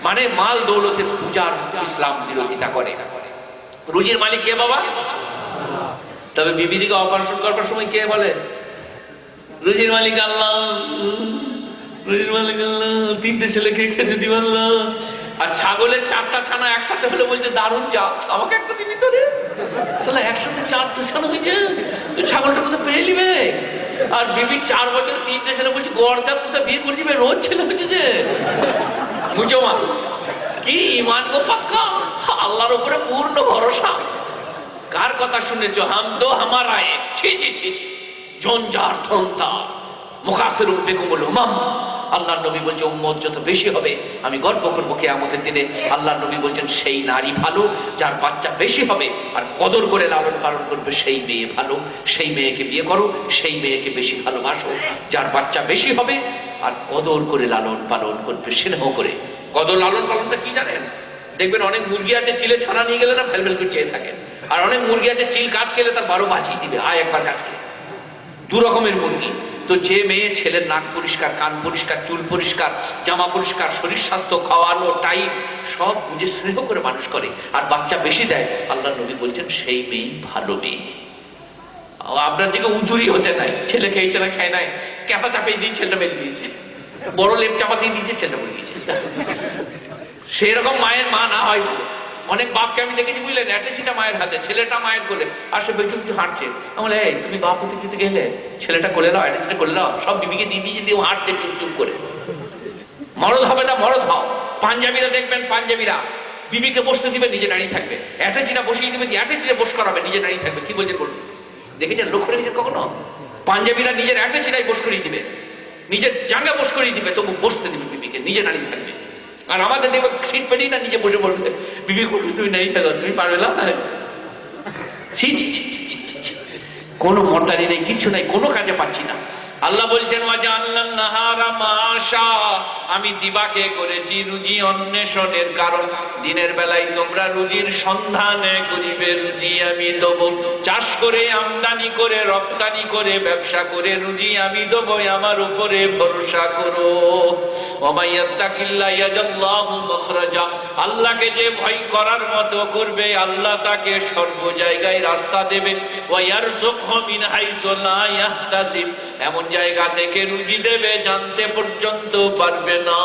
মানে মাল দৌলতের পূজার ইসলাম বিরোধিতা করে। রুজির মালিক কে বাবা? তবে বিবিদিকে অপারেশন করবার সময় কে বলে রুজির মালিক আল্লাহ, রুজির মালিক আল্লাহ, 3টে ছেলেকে খেতে দিব আল্লাহ। আর ছাগলের 4টা ছানা একসাথে হলে বলছে দারুণ যা, আমাকে একটা দিবি তো রে। শালা একসাথে 4টা ছানা হয়েছে, তো ছাগলটা কোথায় পেয়ে নিবে? আর বিবি 4 বছর 3টে ছেলে বলছে গড়চাঁদ কোথায় বিয়ে করে দিবে, রোজ ছেলে হচ্ছে যে মুজমা। কি ইমান গো পাক্কা, আল্লাহর উপরে পূর্ণ ভরসা। কার কথা শুনেছো? হাম দো হামারা এক, ছি ছি ছি ছি, জঞ্জার ধনতা মুখাসিরুম বিকুমুল উমাম। আল্লাহর নবী বলছে উম্মত যত বেশি হবে আমি গর্ব করব কিয়ামতের দিনে। আল্লাহর নবী বলছেন সেই নারী ভালো যার বাচ্চা বেশি হবে আর কদর করে লালন পালন করবে, সেই মেয়ে ভালো। সেই মেয়েকে বিয়ে করো, সেই মেয়েকে বেশি ভালোবাসো যার বাচ্চা বেশি হবে আর কদর করে লালন পালন করবে, স্নেহ করে। কদর লালন পালনটা কি জানেন? দেখবেন অনেক মুরগি আছে চিলে ছানা নিয়ে গেলে না ফেলফেল করে চেয়ে থাকে, আর অনেক মুরগি আছে চিল কাজ খেলে তার 12 বাজিয়ে দিবে, আয় একবার কাজ খেলে। দু রকমের মুরগি। তো যে মেয়ে ছেলের নাক পরিষ্কার, কান পরিষ্কার, চুল পরিষ্কার, জামা পরিষ্কার, শরীর স্বাস্থ্য, খাওয়ানো টাইম সব বুঝে স্নেহ করে মানুষ করে আর বাচ্চা বেশি দেয়, আল্লাহ নবী বলছেন সেই মেয়ে ভালো মেয়ে। আপনার দিকে উদুরি হতে নাই, ছেলে খেয়ে ছেলে খায় নাই, ক্যাপা চাপিয়ে দিয়ে ছেলেটা মেরে দিয়েছে, বড় লেপ চাপা দিয়ে দিয়েছে, ছেলেটা মরে গিয়েছে। সেরকম মায়ের মা না হয়। অনেক বাপকে আমি দেখেছি বুঝলেন, অ্যাটাচিটা মায়ের হাতে, ছেলেটা মায়ের কোলে, আর সে বেঁচে কিছু হাঁটছে। আমি বলে, এই তুমি বাপ হতে কিন্তু গেলে, ছেলেটা কোলে নাও, অ্যাটাচিটা কোলে নাও, সব বিবিকে দিয়ে দিয়ে দিয়ে হাঁটছে চুপ চুপ করে। মরদ হবে না, মরদ হও। পাঞ্জাবিরা দেখবেন, পাঞ্জাবিরা বিবিকে বসতে দিবে, নিজে দাঁড়িয়ে থাকবে, অ্যাটাচিটা বসিয়ে দিবে, অ্যাটাচিটা বস করাবে, নিজে দাঁড়িয়ে থাকবে। কি বলছেন বলুন? দেখেছেন, লক্ষ্য রেখেছেন কখনো? পাঞ্জাবিরা নিজের অ্যাটাচিটাই বস করিয়ে দিবে, নিজের জায়গা বস করিয়ে দিবে, তবু বসতে দিবে বিবিকে, নিজে দাঁড়িয়ে থাকবে। আর আমাদের দেখবে সিট পেলেই না নিজে বসে পড়বে, বিবি বলবে তুমি নাই থাকো, তুমি পারবে না। কোনো মর্দানি নেই, কিচ্ছু নাই, কোনো কাজে পাচ্ছি না। আল্লাহ বলছেন, আমি দিবাকে করেছি রুজি অন্বেষণের কারণ। দিনের বেলায় তোমরা রুজির সন্ধানে করিবে, রুজি আমি দেবো। চাষ করে, আমদানি করে, রপ্তানি করে, ব্যবসা করে রুজি আমি দেবো, আমার উপরে ভরসা করো। আল্লাহকে যে ভয় করার মতো করবে, আল্লাহ তাকে সর্ব জায়গায় রাস্তা দেবে। এমন জায়গা থেকে রুজি দেবে জানতে পর্যন্ত পারবে না।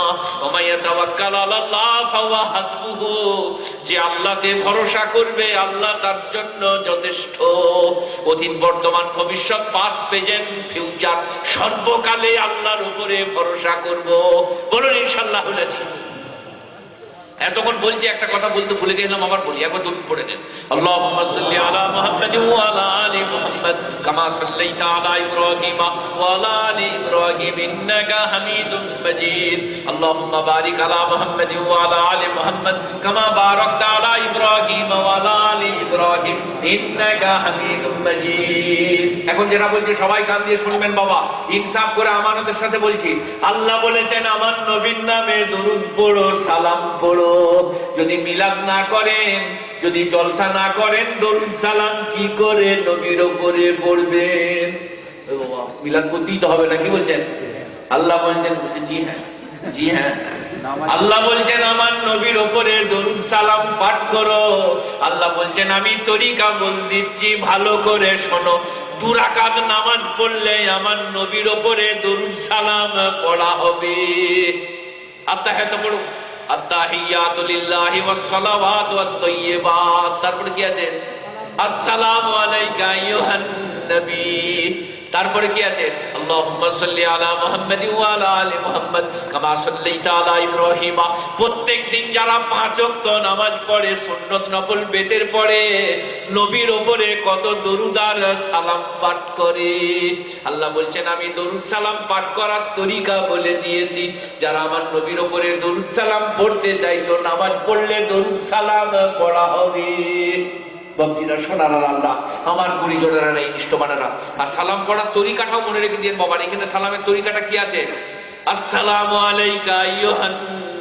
যে আল্লাহকে ভরসা করবে, আল্লাহ তার জন্য যথেষ্ট। অতীত, বর্তমান, ভবিষ্যৎ, পাস্ট, প্রেজেন্ট, ফিউচার, সর্বকালে আল্লাহর উপরে ভরসা করব। বলুন ইনশাআল্লাহ। এতক্ষণ বলছি, একটা কথা বলতে ভুলে গেলাম, আবার বলি, একবার দরুদ পড়ে নেন। আল্লাহুম্মা সাল্লি আলা মুহাম্মাদ ওয়া আলা আলি মুহাম্মাদ কামা সাল্লাইতা আলা ইব্রাহিম ওয়া আলা আলি ইব্রাহিম ইন্নাকা হামিদুম মাজিদ। আল্লাহুম্মা বারিক আলা মুহাম্মাদ ওয়া আলা আলি মুহাম্মাদ কামা বারাকতা আলা ইব্রাহিম ওয়া আলা আলি ইব্রাহিম ইন্নাকা হামিদুম মাজিদ। এখন যেটা বলছি সবাই কান দিয়ে শুনবেন বাবা, ইনসাফ করে আমানতের সাথে বলছি। আল্লাহ বলেছেন, আমার নবীর নামে দরুদ পড়ো, সালাম পড়ো। যদি মিলাদ না করেন, যদি জলসা না করেন, দরুদ সালাম কি করে নবীর উপরে পড়বেন? মিলাদ পড়তেই তো হবে না, কি বলছেন? আল্লাহ বলছেন, জি হ্যাঁ, জি হ্যাঁ। আল্লাহ বলছেন, আমার নবীর উপরে দরুদ সালাম পাঠ করো। আল্লাহ বলছেন, আমি তরিকা বল দিচ্ছি, ভালো করে শোনো। 2 রাকাত নামাজ পড়লে আমার নবীর উপরে দরুদ সালাম পড়া হবে। আত্তাহিয়াত পড়ো, আত্তাহিয়াতু লিল্লাহি ওয়াস সালাওয়াতু ওয়াত তাইয়্যিবাত। তারপরে কি আছে? আসসালামু আলাইকা আইয়ুহান নবী। তারপরে কি আছে? আল্লাহুম্মা সাল্লি আলা মুহাম্মাদ ওয়া আলা আলি মুহাম্মাদ কামা সাল্লাইতা আলা ইব্রাহিম। প্রত্যেক দিন যারা 5 ওয়াক্ত নামাজ পড়ে, সুন্নাত নফল বেতের পড়ে, নবীর উপরে কত দরুদ আর সালাম পাঠ করে। আল্লাহ বলছেন, আমি দরুদ সালাম পাঠ করার তরিকা বলে দিয়েছি। যারা আমার নবীর উপরে দরুদ সালাম পড়তে চাইছো, নামাজ পড়লে দরুদ সালাম পড়া হবে। ভক্তিরা শোনার আল্লাহ, আমার গুরুজনেরা নেই, নিষ্ঠবানেরা। আর সালাম পড়ার তরিকাটাও মনে রেখে দিন বাবা। এখানে সালামের তরিকাটা কি আছে? আসসালামু আলাইকা আইয়ুহান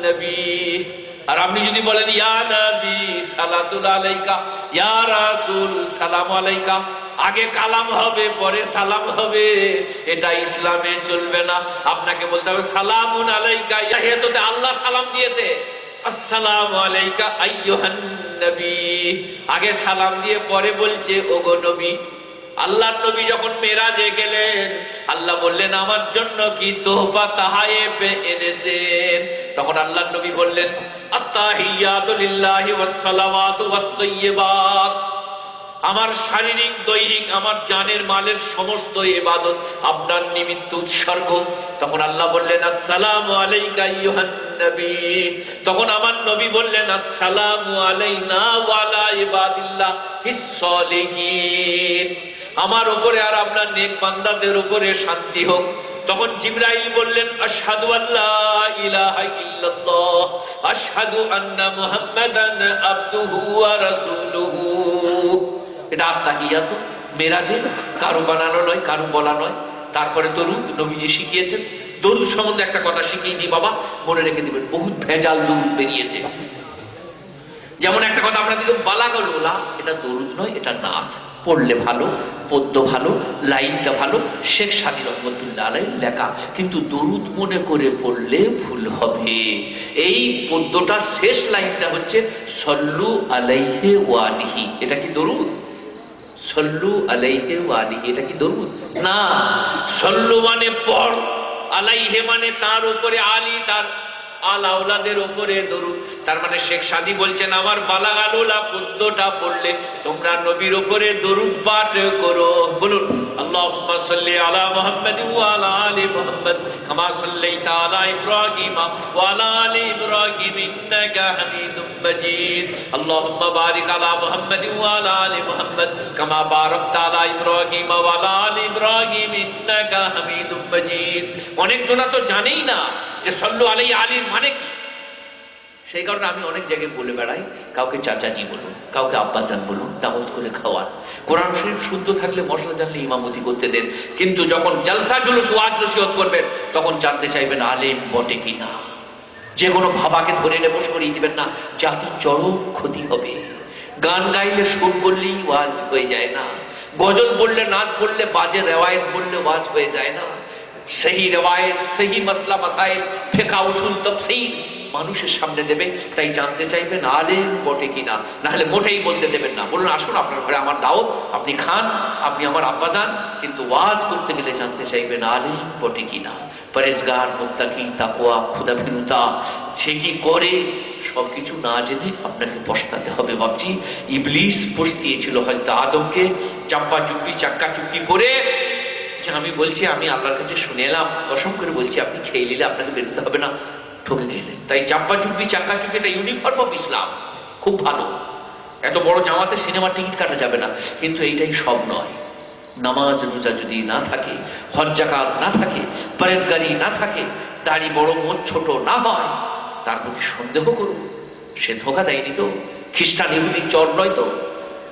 নবী। আর আপনি যদি বলেন ইয়া নবী সালাতুল আলাইকা, ইয়া রাসূল সালামু আলাইকা, আগে কালাম হবে পরে সালাম হবে, এটা ইসলামে চলবে না। আপনাকে বলতে হবে সালামুন আলাইকা। ইয়াহিয়াতে আল্লাহ সালাম দিয়েছে, আসসালামু আলাইকা আইয়ুহান নবী। আগে সালাম দিয়ে পরে বলছে ওগো নবী। আল্লাহর নবী যখন মেরাজে গেলেন, আল্লাহ বললেন, আমার জন্য কি তোহফা তাহায়েফ এনেছেন? তখন আল্লাহর নবী বললেন, আত্তাহিয়াতু লিল্লাহি ওয়াস সালাওয়াতু ওয়াত তাইয়্যিবাত। আমার শারীরিক, দৈহিক, আমার জানের মালের সমস্ত ইবাদত আপনার নিমিত্ত উৎসর্গ। তখন আল্লাহ বললেন, আসসালামু আলাইকা আইয়ুহান নবী। তখন আমার নবী বললেন, আসসালামু আলাইনা ওয়া আলা ইবাদিল্লাহিস সালিহিন। আমার উপরে আর আপনার নেক বান্দাদের উপরে শান্তি হোক। তখন জিবরাইল বললেন, আশহাদু আল্লা ইলাহা ইল্লাল্লাহ আশহাদু আন্না মুহাম্মাদান আবদুহু ওয়া রাসূলুহু। এটা আত্তাহিয়াত মেরাজে, কারো বানানো নয়, কারো বলা নয়। তারপরে দরুদ নবীজি শিখিয়েছেন। দরুদ সম্বন্ধে একটা কথা শিখিয়ে দিই বাবা, মনে রেখে দিবেন। বহুত ভেজাল দরুদ বেরিয়েছে। যেমন একটা কথা আপনাদেরকে বালাগাল ওলা, এটা দরুদ নয়, এটা নাত। পড়লে ভালো, পদ্য ভালো, লাইনটা ভালো, শেখ সাদী রহমতুল্লাহ আলাইহির লেখা, কিন্তু দরুদ মনে করে পড়লে ভুল হবে। এই পদ্যটার শেষ লাইনটা হচ্ছে সল্লু আলাইহি ওয়া আলিহি। এটা কি দরুদ? সল্লু আলাইহি ওয়া আলিহি এটা কি দরুদ? না। সল্লু মানে পড়, আলাইহি মানে তার উপরে, আলী তার আলাউলাদের উপরে দরুদ। তার মানে শেখ সাদী বলছেন আমার বালাগালুলা পদ্যটা পড়লে তোমরা নবীর উপরে দরুদ পাঠ করো। বলুন আল্লাহুম্মা সাল্লি আলা মুহাম্মাদ ওয়া আলা আলি মুহাম্মাদ কামা সাল্লাইতা আলা ইব্রাহিম ওয়া আলা আলি ইব্রাহিম ইন্নাকা হামিদুম মাজিদ। আল্লাহুম্মা বারিক আলা মুহাম্মাদ ওয়া আলা আলি মুহাম্মাদ কামা বারাকতা আলা ইব্রাহিম ওয়া আলা আলি ইব্রাহিম ইন্নাকা হামিদুম মাজিদ। অনেক জনা তো জানেই না যে সল্লু আলাইহি আলির মানে কি। সেই কারণে আমি অনেক জায়গায় বলে বেড়াই, কাউকে চাচাজি বলুন, কাউকে আব্বাজান বলুন, দাওয়াত করে খাওয়ান। কোরআন শরীফ শুদ্ধ থাকলে মশলা জানলে ইমামতি করতে দেন, কিন্তু যখন জলসা জুলুস ওয়াজ নসিহত করবেন তখন জানতে চাইবেন আলেম বটে কিনা। যে কোনো ভাবাকে ধরে এনে বস করিয়ে দিবেন না, জাতির চরম ক্ষতি হবে। গান গাইলে সুর বললেই ওয়াজ হয়ে যায় না, গজল বললে, নাচ বললে, বাজে রেওয়ায়েত বললে ওয়াজ হয়ে যায় না। সহি রেওয়ায়েত, সহি মাসলা মাসাইল, ফিকহ উসুল তাফসীর মানুষের সামনে দেবে, তাই জানতে চাইবেন আলেম বটে কিনা, না হলে মোটেই বলতে দেবেন না। বলুন আসুন আপনার ঘরে আমার দাওয়াত, আপনি খান, আপনি আমার আব্বাজান, কিন্তু ওয়াজ করতে গেলে জানতে চাইবেন আলেম বটে কিনা। পরেজগার, মুত্তাকি, তাকওয়া, খোদাভীরুতা সে কি করে, সবকিছু না জেনে আপনাকে পস্তাতে হবে। বাপজি, ইবলিস পস্তিয়েছিল হয়তো আদমকে চাপ্পা চুপ্পি চাক্কা চুক্কি করে, যে আমি বলছি আমি আল্লাহর কাছে শুনে এলাম, কসম করে বলছি আপনি খেয়ে নিলে আপনাকে বেরোতে হবে না, ঠকে গেলেন। তাই চাপ্পা চুপ্পি চাক্কা চুক্কি এটা ইউনিফর্ম অফ ইসলাম, খুব ভালো। এত বড় জামাতে সিনেমার টিকিট কাটা যাবে না, কিন্তু এইটাই সব নয়। নামাজ রোজা যদি না থাকে, হজ যাকাত না থাকে, পরেজগারি না থাকে, দাড়ি বড় মোচ ছোট না হয়, তার প্রতি সন্দেহ করুন, সে ধোঁকা দেয়নি তো, খ্রিস্টান ইহুদি চর নয় তো।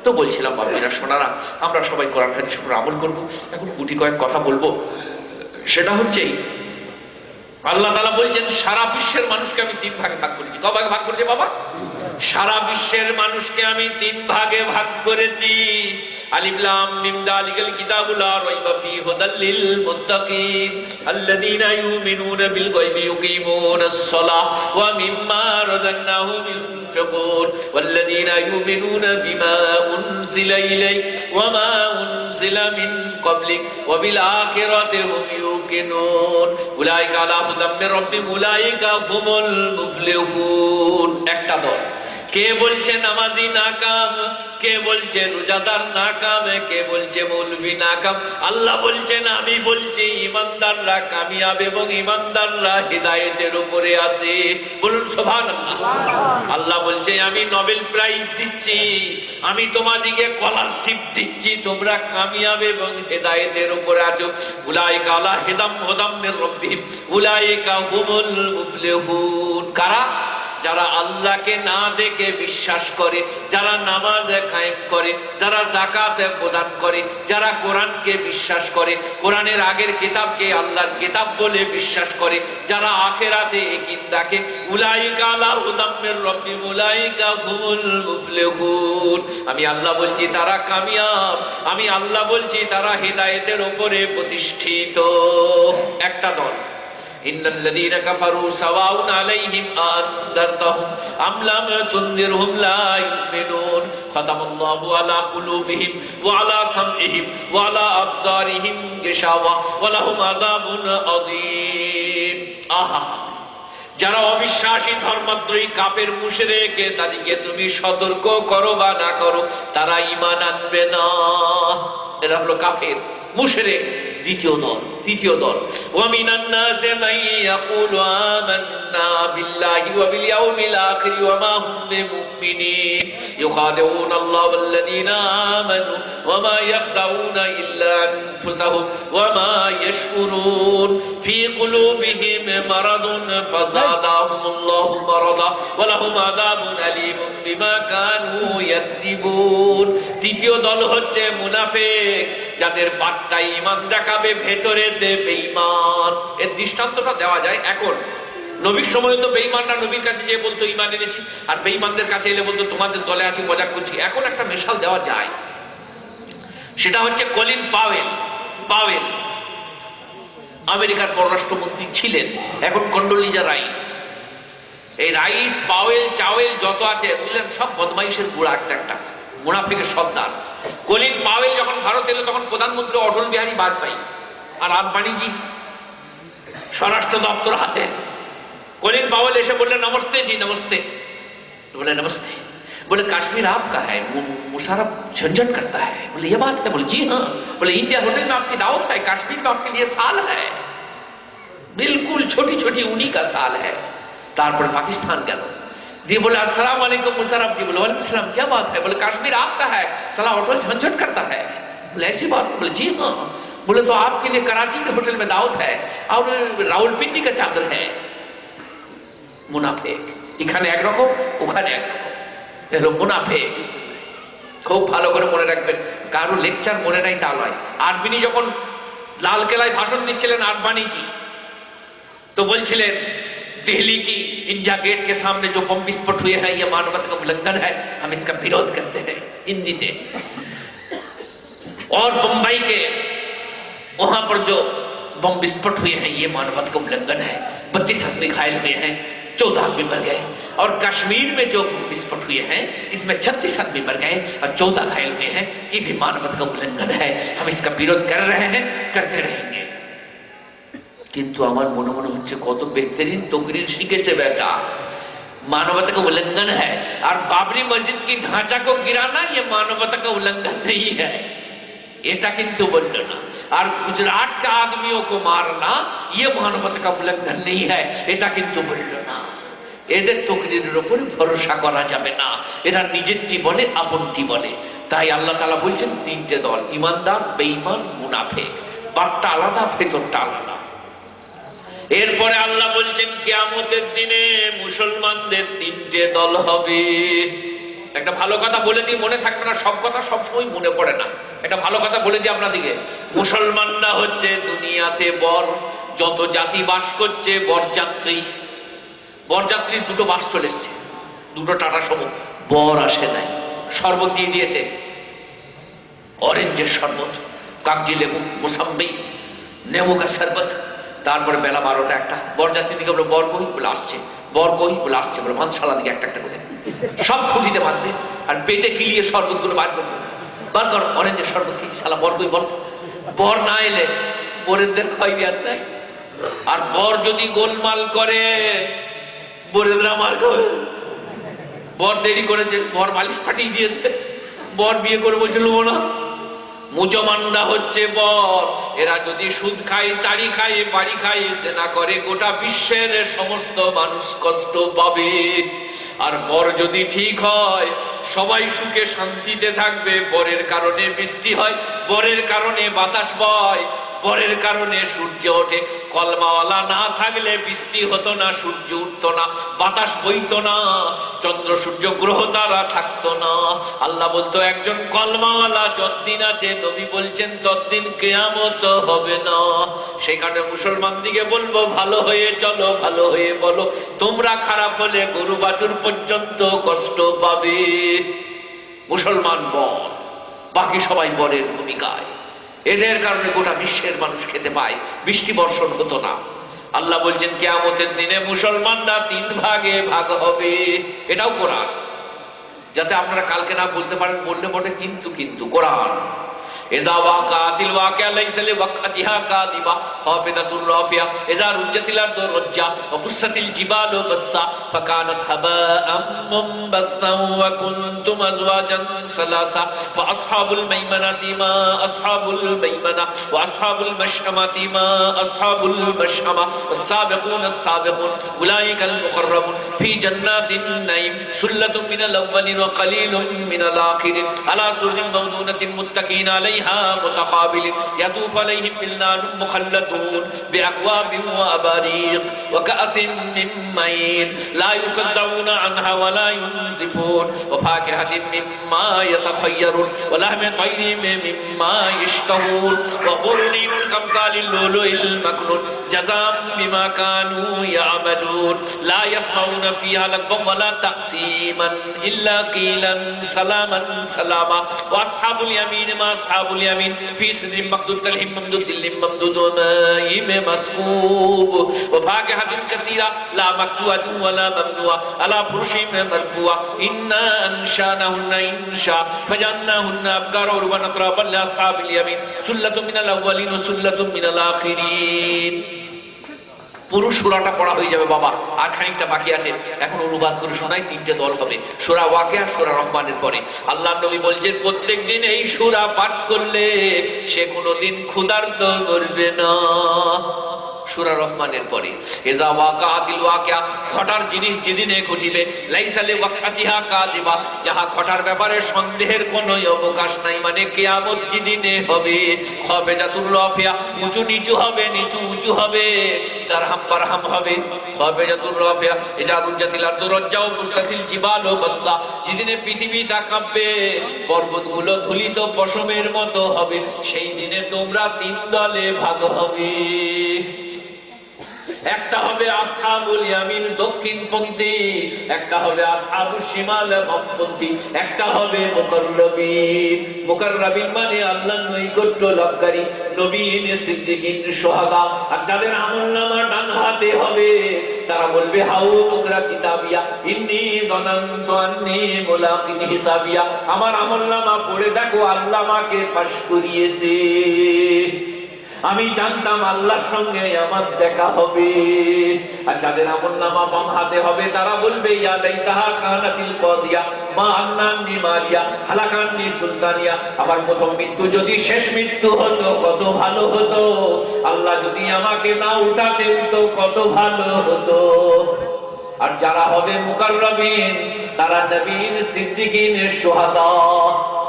তো বলছিলাম বাবা সোনারা, আমরা সবাই কোরআন হাদিসের উপর আমল করবো। এখন গুটি কয়েক কথা বলবো, সেটা হচ্ছে আল্লাহ তাআলা বলছেন সারা বিশ্বের মানুষকে আমি 3 ভাগে ভাগ করেছি। ক ভাগে ভাগ করেছি বাবা? সারা বিশ্বের মানুষকে আমি 3 ভাগে ভাগ করেছি। আলিফ লাম মিম যালিকাল কিতাবুল লা রাইবা ফীহি হুদাল লিল মুত্তাকিন আল্লাযীনা ইউমিনুনা বিল গায়বি ইউকিমুনাস সালাহ ওয়া মিম্মা রাযাকনাহুম ينفقون والذين يؤمنون بما أنزل إليك وما أنزل من قبلك وبالآخرة هم يوقنون أولئك على هدى من ربهم أولئك هم المفلحون। একটা দল, কে বলছে নামাজি নাকাম, কে বলছে রোজাদার নাকাম, কে বলছে মৌলবি নাকাম। আল্লাহ বলছেন আমি বলছি ইমানদাররা কামিয়াব এবং ইমানদাররা হিদায়াতের উপরে আছে। বলুন সুবহানাল্লাহ। আল্লাহ বলছে আমি নোবেল প্রাইজ দিচ্ছি, আমি তোমাদিকে স্কলারশিপ দিচ্ছি, তোমরা কামিয়াব এবং হিদায়াতের উপরে আছো। উলাইকা আলা হুদাম মির রাব্বিহিম উলাইকা হুমুল মুফলিহুন। কারা? যারা আল্লাহকে না দেখে বিশ্বাস করে, যারা নামাজে কায়েম করে, যারা যাকাতে প্রদান করে, যারা কোরআনকে বিশ্বাস করে, কোরআনের আগের কিতাবকে আল্লাহর কিতাব বলে বিশ্বাস করে, যারা আখিরাতে ইয়াকিন রাখে, উলাইকা আলা হুদাম মির রাব্বিহিম উলাইকা হুমুল মুফলিহুন। আমি আল্লাহ বলছি তারা কামিয়াব, আমি আল্লাহ বলছি তারা হিদায়াতের উপরে প্রতিষ্ঠিত। একটা দল, ইন্নাল্লাযীনা কাফারু সাওয়াউন আলাইহিম আনযারতাহুম আম লাম তুনযিরহুম লা ইউমিনুন খাতামাল্লাহু আলা কুলুবিহিম ওয়া আলা সামইহিম ওয়া আলা আবসারিহিম গিশাওয়া ওয়া লাহুম আযাবুন আযীম। আহা, যারা অবিশ্বাসী, ধর্মদ্রোহী, কাফের, মুশরিক, তাদেরকে তুমি সতর্ক করো বা না করো, তারা ঈমান আনবে না। এরা হলো কাফের, মুশরিক। দ্বিতীয় দল, তৃতীয় দল, ওয়া মিনান নাসি মান ইয়াকুলু আমান্না বিল্লাহি ওয়া বিল ইয়াউমিল আখির ওয়া মা হুম বিমুমিনিন ইউখাদিউনা আল্লাহ ওয়াল্লাযীনা আমানু ওয়া মা ইয়াখদাউনা ইল্লা আনফুসাহুম ওয়া মা ইয়াশউরুন ফি কুলুবিহিম মারাদুন ফাযাদাহুমুল্লাহু মারাদা ওয়া লাহুম আযাবুন আলীমুন বিমা কানু ইয়াকদিবুন। তৃতীয় দল হচ্ছে মুনাফিক, যাদের বার্তা ঈমান দেখাবে, ভেতরে বেঈমান। এর দৃষ্টান্তটা দেওয়া যায়। এখন নবীর সময় তো বেঈমানরা নবীর কাছে যে বলতো ঈমান এনেছি, আর বেঈমানদের কাছে এলে বলতো তোমাদের দলে আছি, মজা করছি। এখন একটা মিশাল দেওয়া যায়। সেটা হচ্ছে কলিন পাওয়েল। পাওয়েল আমেরিকার পররাষ্ট্রমন্ত্রী ছিলেন, এখন কন্ডোলিজা রাইস। এই রাইস, পাওয়েল, চাওয়েল যত আছে বুঝলেন, সব বদমাইশের গুড়া একটা একটা, মুনাফিকের সর্দার। কলিন পাওয়েল যখন ভারত এলো তখন প্রধানমন্ত্রী অটল বিহারী বাজপেয়ী আর আদবাণীজি স্বরাষ্ট্র দপ্তর হাতে। कॉलिन पावेल ऐसे बोले नमस्ते जी नमस्ते, तो बोले नमस्ते। बोले कश्मीर आपका है, मुशर्रफ झंझट करता है। बोले ये बात है? बोले जी हाँ। बोले इंडिया होटल में आपकी दावत है, कश्मीर में आपके लिए साल है, बिल्कुल छोटी छोटी ऊनी का साल है। तारपर पाकिस्तान गया दिए, बोले अस्सलाम वालेकुम मुशर्रफ जी। बोले वालेकुम सलाम, क्या बात है? बोले कश्मीर आपका है, साला होटल झंझट करता है। बोले ऐसी बात? बोले जी हाँ। बोले तो आपके लिए कराची के होटल में दावत है और रावलपिंडी का चादर है। मुनाफिक এখানে একরকম ওখানে একরকম, এলো মুনাফিক। খুব ভালো করে মনে রাখবেন, কারো লেকচার মনে নাই তা নয়। আদবানি যখন লাল কেলায় ভাষণ দিচ্ছিলেন আদবানিজি, तो बोलছিলেন दिल्ली की इंडिया गेट के सामने जो बम विस्फोट हुए हैं ये मानवता का उल्लंघन है, हम इसका विरोध करते हैं हिंदी में। और मुंबई के वहां पर जो बम विस्फोट हुए हैं ये मानवता का उल्लंघन है, 32 आदमी घायल हुए हैं, 14 आदमी मर गए। और कश्मीर में जो विस्फोट हुए हैं इसमें 36 आदमी मर गए और 14 घायल हुए हैं, ये भी मानवता का उल्लंघन है, हम इसका विरोध कर रहे हैं, करते रहेंगे। किंतु আমার মনে মনে হচ্ছে কত বেহতরিন তকরির শিখেছে বেটা। मानवता का उल्लंघन है और बाबरी मस्जिद की ढांचा को गिराना ये मानवता का उल्लंघन नहीं है, এটা কিন্তু বলল না। আর গুজরাট के आदमियों को मारना ये मानवता का उल्लंघन नहीं है, এটা কিন্তু বলল না। এদের তকরিরের উপর ভরসা করা যাবে না, এরা নিজেরটি বলে আপনটি বলে। তাই আল্লাহ তাআলা বলছেন তিনটে দল, ঈমানদার, বেঈমান, মুনাফিক। বাটটা আলাদা, ভেতরটা আলাদা। এরপরে আল্লাহ বলছেন কিয়ামতের দিনে মুসলমানদের তিনটে দল হবে। একটা ভালো কথা বলে দিই, মনে থাকবে না, সব কথা সবসময় মনে পড়ে না। একটা ভালো কথা বলে দিই আপনাদিকে, মুসলমানরা হচ্ছে দুনিয়াতে বর, যত জাতি বাস করছে বরযাত্রী। বরযাত্রীর দুটো বাস চলে এসছে, দুটো টাটা সমুখ, বর আসে নাই। শরবত দিয়ে দিয়েছে, অরেঞ্জের শরবত, কাগজি লেবু, মোসাম্বি, নেমু কা শরবত। তারপরে বেলা 12টা একটা, বরযাত্রী দিকে বলে বর কই? বলে আসছে। বর কই? বলে আসছে। বলে ভানশালা দিকে একটা একটা করে সব খুঁটিতে বাঁধবে আর পেটে কিলিয়ে শরবত গুলো বার করবে। বার কর অরেঞ্জের শরবত কি? শালা বর কই বল। বর না এলে বরেদের খয় দেওয়ার নাই। আর বর যদি গোলমাল করে বরেদরা মার খাবে। বর দেরি করেছে, বর বালিশ ফাটিয়ে দিয়েছে, বর বিয়ে করে বলছিল না। মুজমানরা হচ্ছে বর, এরা যদি সুদ খায়, তাড়ি খায়, বাড়ি খায়, সেনা করে, গোটা বিশ্বের সমস্ত মানুষ কষ্ট পাবে। আর বর যদি ঠিক হয় সবাই সুখে শান্তিতে থাকবে। বরের কারণে বৃষ্টি হয়, বরের কারণে বাতাস বয়, বরের কারণে সূর্য ওঠে। কলমাওয়ালা না থাকলে বৃষ্টি হতো না, সূর্য উঠতো না, বাতাস বইতো না, চন্দ্র সূর্য গ্রহ তারা থাকতো না। আল্লাহ বলতো একজন কলমাওয়ালা যতদিন আছে, নবী বলছেন ততদিন কিয়ামত হবে না। সেই কারণে মুসলমান দিকে বলবো ভালো হয়ে চলো, ভালো হয়ে বলো। তোমরা খারাপ হলে গরু বাছুর পর্যন্ত কষ্ট পাবে। মুসলমান বর, বাকি সবাই বরের ভূমিকায়। এদের কারণে গোটা বিশ্বের মানুষ খেতে পায়, বৃষ্টি বর্ষণ হতো না। আল্লাহ বলছেন কিয়ামতের দিনে মুসলমানরা 3 ভাগে ভাগ হবে। এটাও কোরআন, যাতে আপনারা কালকে না বলতে পারেন, বললে বটে কিন্তু কিন্তু কোরআন। إذا وقعت الواقعة ليس لوقعتها كاذبة خافضة رافعة إذا رجت الأرض رجا وبست الجبال بسا فكانت هباء منبثا وكنتم أزواجا ثلاثا فأصحاب الميمنة ما أصحاب الميمنة وأصحاب المشأمة ما أصحاب المشأمة والسابقون السابقون أولئك المقربون في جنات النعيم ثلة من الأولين وقليل من الآخرين على سرر موضونة متكئين عليها متقابلين يطوف عليهم ولدان مخلدون بأكواب وأباريق وكأس من معين لا يصدعون عنها ولا ينزفون وفاكهة مما يتخيرون ولحم طير مما يشتهون وحور কামসালিল লুলুইল মাকনুন জাযাম বিমা কানু ইয়ামালুন লা ইয়াসমাউনা ফিহা লাগওয়ান ওয়ালা তাকসীমান ইল্লা কিলান সালামান সালামা ওয়া আসহাবুল ইয়ামিন মা আসহাবুল ইয়ামিন ফি সিদরিন মাকদুদ তালহিম মামদুদ দিল্লিম মামদুদ ওয়া মাইম মাসকুব ওয়া ফাকিহাতিন কাসীরা লা মাকতুআতুন ওয়ালা মামনুআ আলা ফুরুশিন মারফুআ ইন্না আনশানাহুন্না ইনশা ফাজান্নাহুন্না আবকারা ওয়া নাতরাবাল লিআসহাবিল ইয়ামিন সুল্লাতুম মিনাল আউয়ালিন ওয়া সুল্লাতুম মিনাল আখিরিন। পুরো সূরাটা পড়া হয়ে যাবে বাবা, আর খানিকটা বাকি আছে, এখন অনুবাদ করে শোনাই। 3টে দল হবে, সূরা ওয়াকিয়া, সূরা রহমানের পরে। আল্লাহর নবী বলছেন প্রত্যেকদিন এই সূরা পাঠ করলে সে কোনোদিন ক্ষুধার্ত করবে না। সূরা রহমানের পরে ইজা ওয়াকাতিল ওয়াকিয়া, ঘটার জিনিস যেদিনে ঘটিবে, লাইসা লিওয়াকাতিহা কাযিবা, যাহা ঘটার ব্যাপারে সন্দেহের কোনো অবকাশ নাই, মানে কিয়ামত যেদিনে হবে। খাফিজাতুর রাফিয়া, উঁচু নিচু হবে, নিচু উঁচু হবে, তারহাম বারহাম হবে। খাফিজাতুর রাফিয়া ইজা রুজাতিল আরদু রাজ্জা ওয়া বুসাতিল জিবালু বাসসা, যেদিনে পৃথিবীটা কাঁপবে, পর্বতগুলো ধুলিত পশমের মতো হবে, সেই দিনে তোমরা 3 দলে ভাগ হবে। একটা হবে আসহাবুল ইয়ামিন দক্ষিণপন্থী, একটা হবে আসহাবুশ শিমাল বামপন্থী, একটা হবে মুকাররাবিন। মুকাররাবিন মানে আল্লাহর নৈকট্য লাভকারী, নবীন, সিদ্দিকিন, শুহাদা। আর যাদের আমলনামা ডান হাতে হবে তারা বলবে হাউ মুকরা কিতাবিয়া ইন্নী যানানতু আন্নী মুলাকিন হিসাবিয়া, আমার আমলনামা পড়ে দেখো আল্লাহ আমাকে পাশ করিয়েছে, আমি জানতাম আল্লাহর সঙ্গে আমার দেখা হবে। আর যাদের আমলনামা বাম হাতে হবে তারা বলবে ইয়া লাইতাহা কানাতিল কাদিয়া মা আন্নানি মারিয়া হালাকান্নি সুলতানিয়া, আমার প্রথম মৃত্যু যদি শেষ মৃত্যু হতো কত ভালো হতো, আল্লাহ যদি আমাকে না উঠাতে তো কত ভালো হতো। আর যারা হবে মুকাররাবিন তারা নবীন, সিদ্দিকিন, শুহাদা।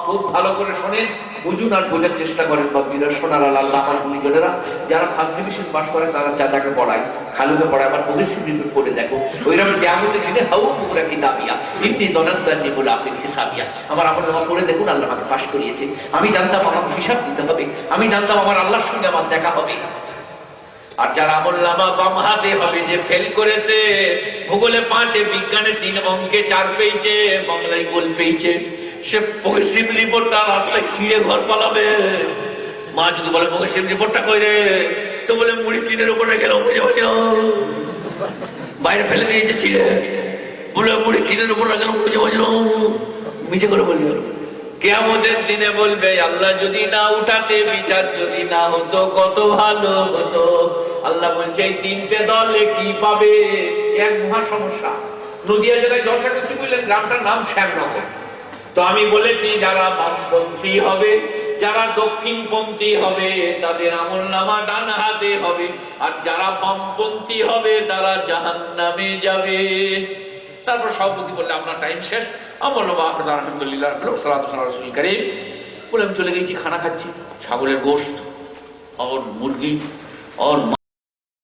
খুব ভালো করে শোনেন, বুঝুন আর বোঝার চেষ্টা করেন বাবজিরা, শোনার আল্লাহ আমার গুণীজনেরা। যারা ফার্স্ট ডিভিশন পাস করে তারা চাচাকে পড়ায়, খালুকে পড়ায়, আবার প্রগ্রেসিভ রিপোর্ট করে দেখো, ওইরকম কিয়ামতের দিনে হাউ মুকরা কিতাবিয়া ইন্নী যানানতু আন্নী মুলাকিন হিসাবিয়া, আমার আমলনামা পড়ে দেখুন আল্লাহ আমাকে পাস করিয়েছে, আমি জানতাম আমাকে হিসাব দিতে হবে, আমি জানতাম আমার আল্লাহর সঙ্গে আমার দেখা হবে। আর যারা আমলনামা বাম হাতে হবে, যে ফেল করেছে, ভূগোলে 5, বিজ্ঞানে 3, অঙ্কে 4 পেয়েছে, বাংলায় গোল পেয়েছে, সে প্রগ্রেসিভ রিপোর্টটা রাস্তায় ছিঁড়ে ঘর পালাবে। মা যদি বলে প্রগ্রেসিভ রিপোর্টটা কই রে, তো বলে মুড়ি টিনের উপর রেখে বুঝে বুঝে বাইরে ফেলে দিয়েছে ছিঁড়ে, বলে মুড়ি টিনের উপর রেখে বুঝে বুঝে মিছে করে বলছে। কিয়ামতের দিনে বলবে আল্লাহ যদি না উঠাতে, বিচার যদি না হতো কত ভালো হতো। আল্লাহ বলছে এই 3টে দলে কি পাবে, এক মহা সমস্যা। নদিয়া জেলায় জলসা করতে বললেন, গ্রামটার নাম শ্যামনগর। তো আমি বলেছি যারা বামপন্থী হবে, যারা দক্ষিণপন্থী হবে তাদের আমলনামা ডান হাতে হবে, আর যারা বামপন্থী হবে তারা জাহান্নামে যাবে। তারপর সভাপতি বললে আপনার টাইম শেষ, আমলনামা আলহামদুলিল্লাহ সালাতু আলা রাসূলিল কারীম। বলে আমি চলে গেছি, খানা খাচ্ছি, ছাগলের গোশত और मुर्गी और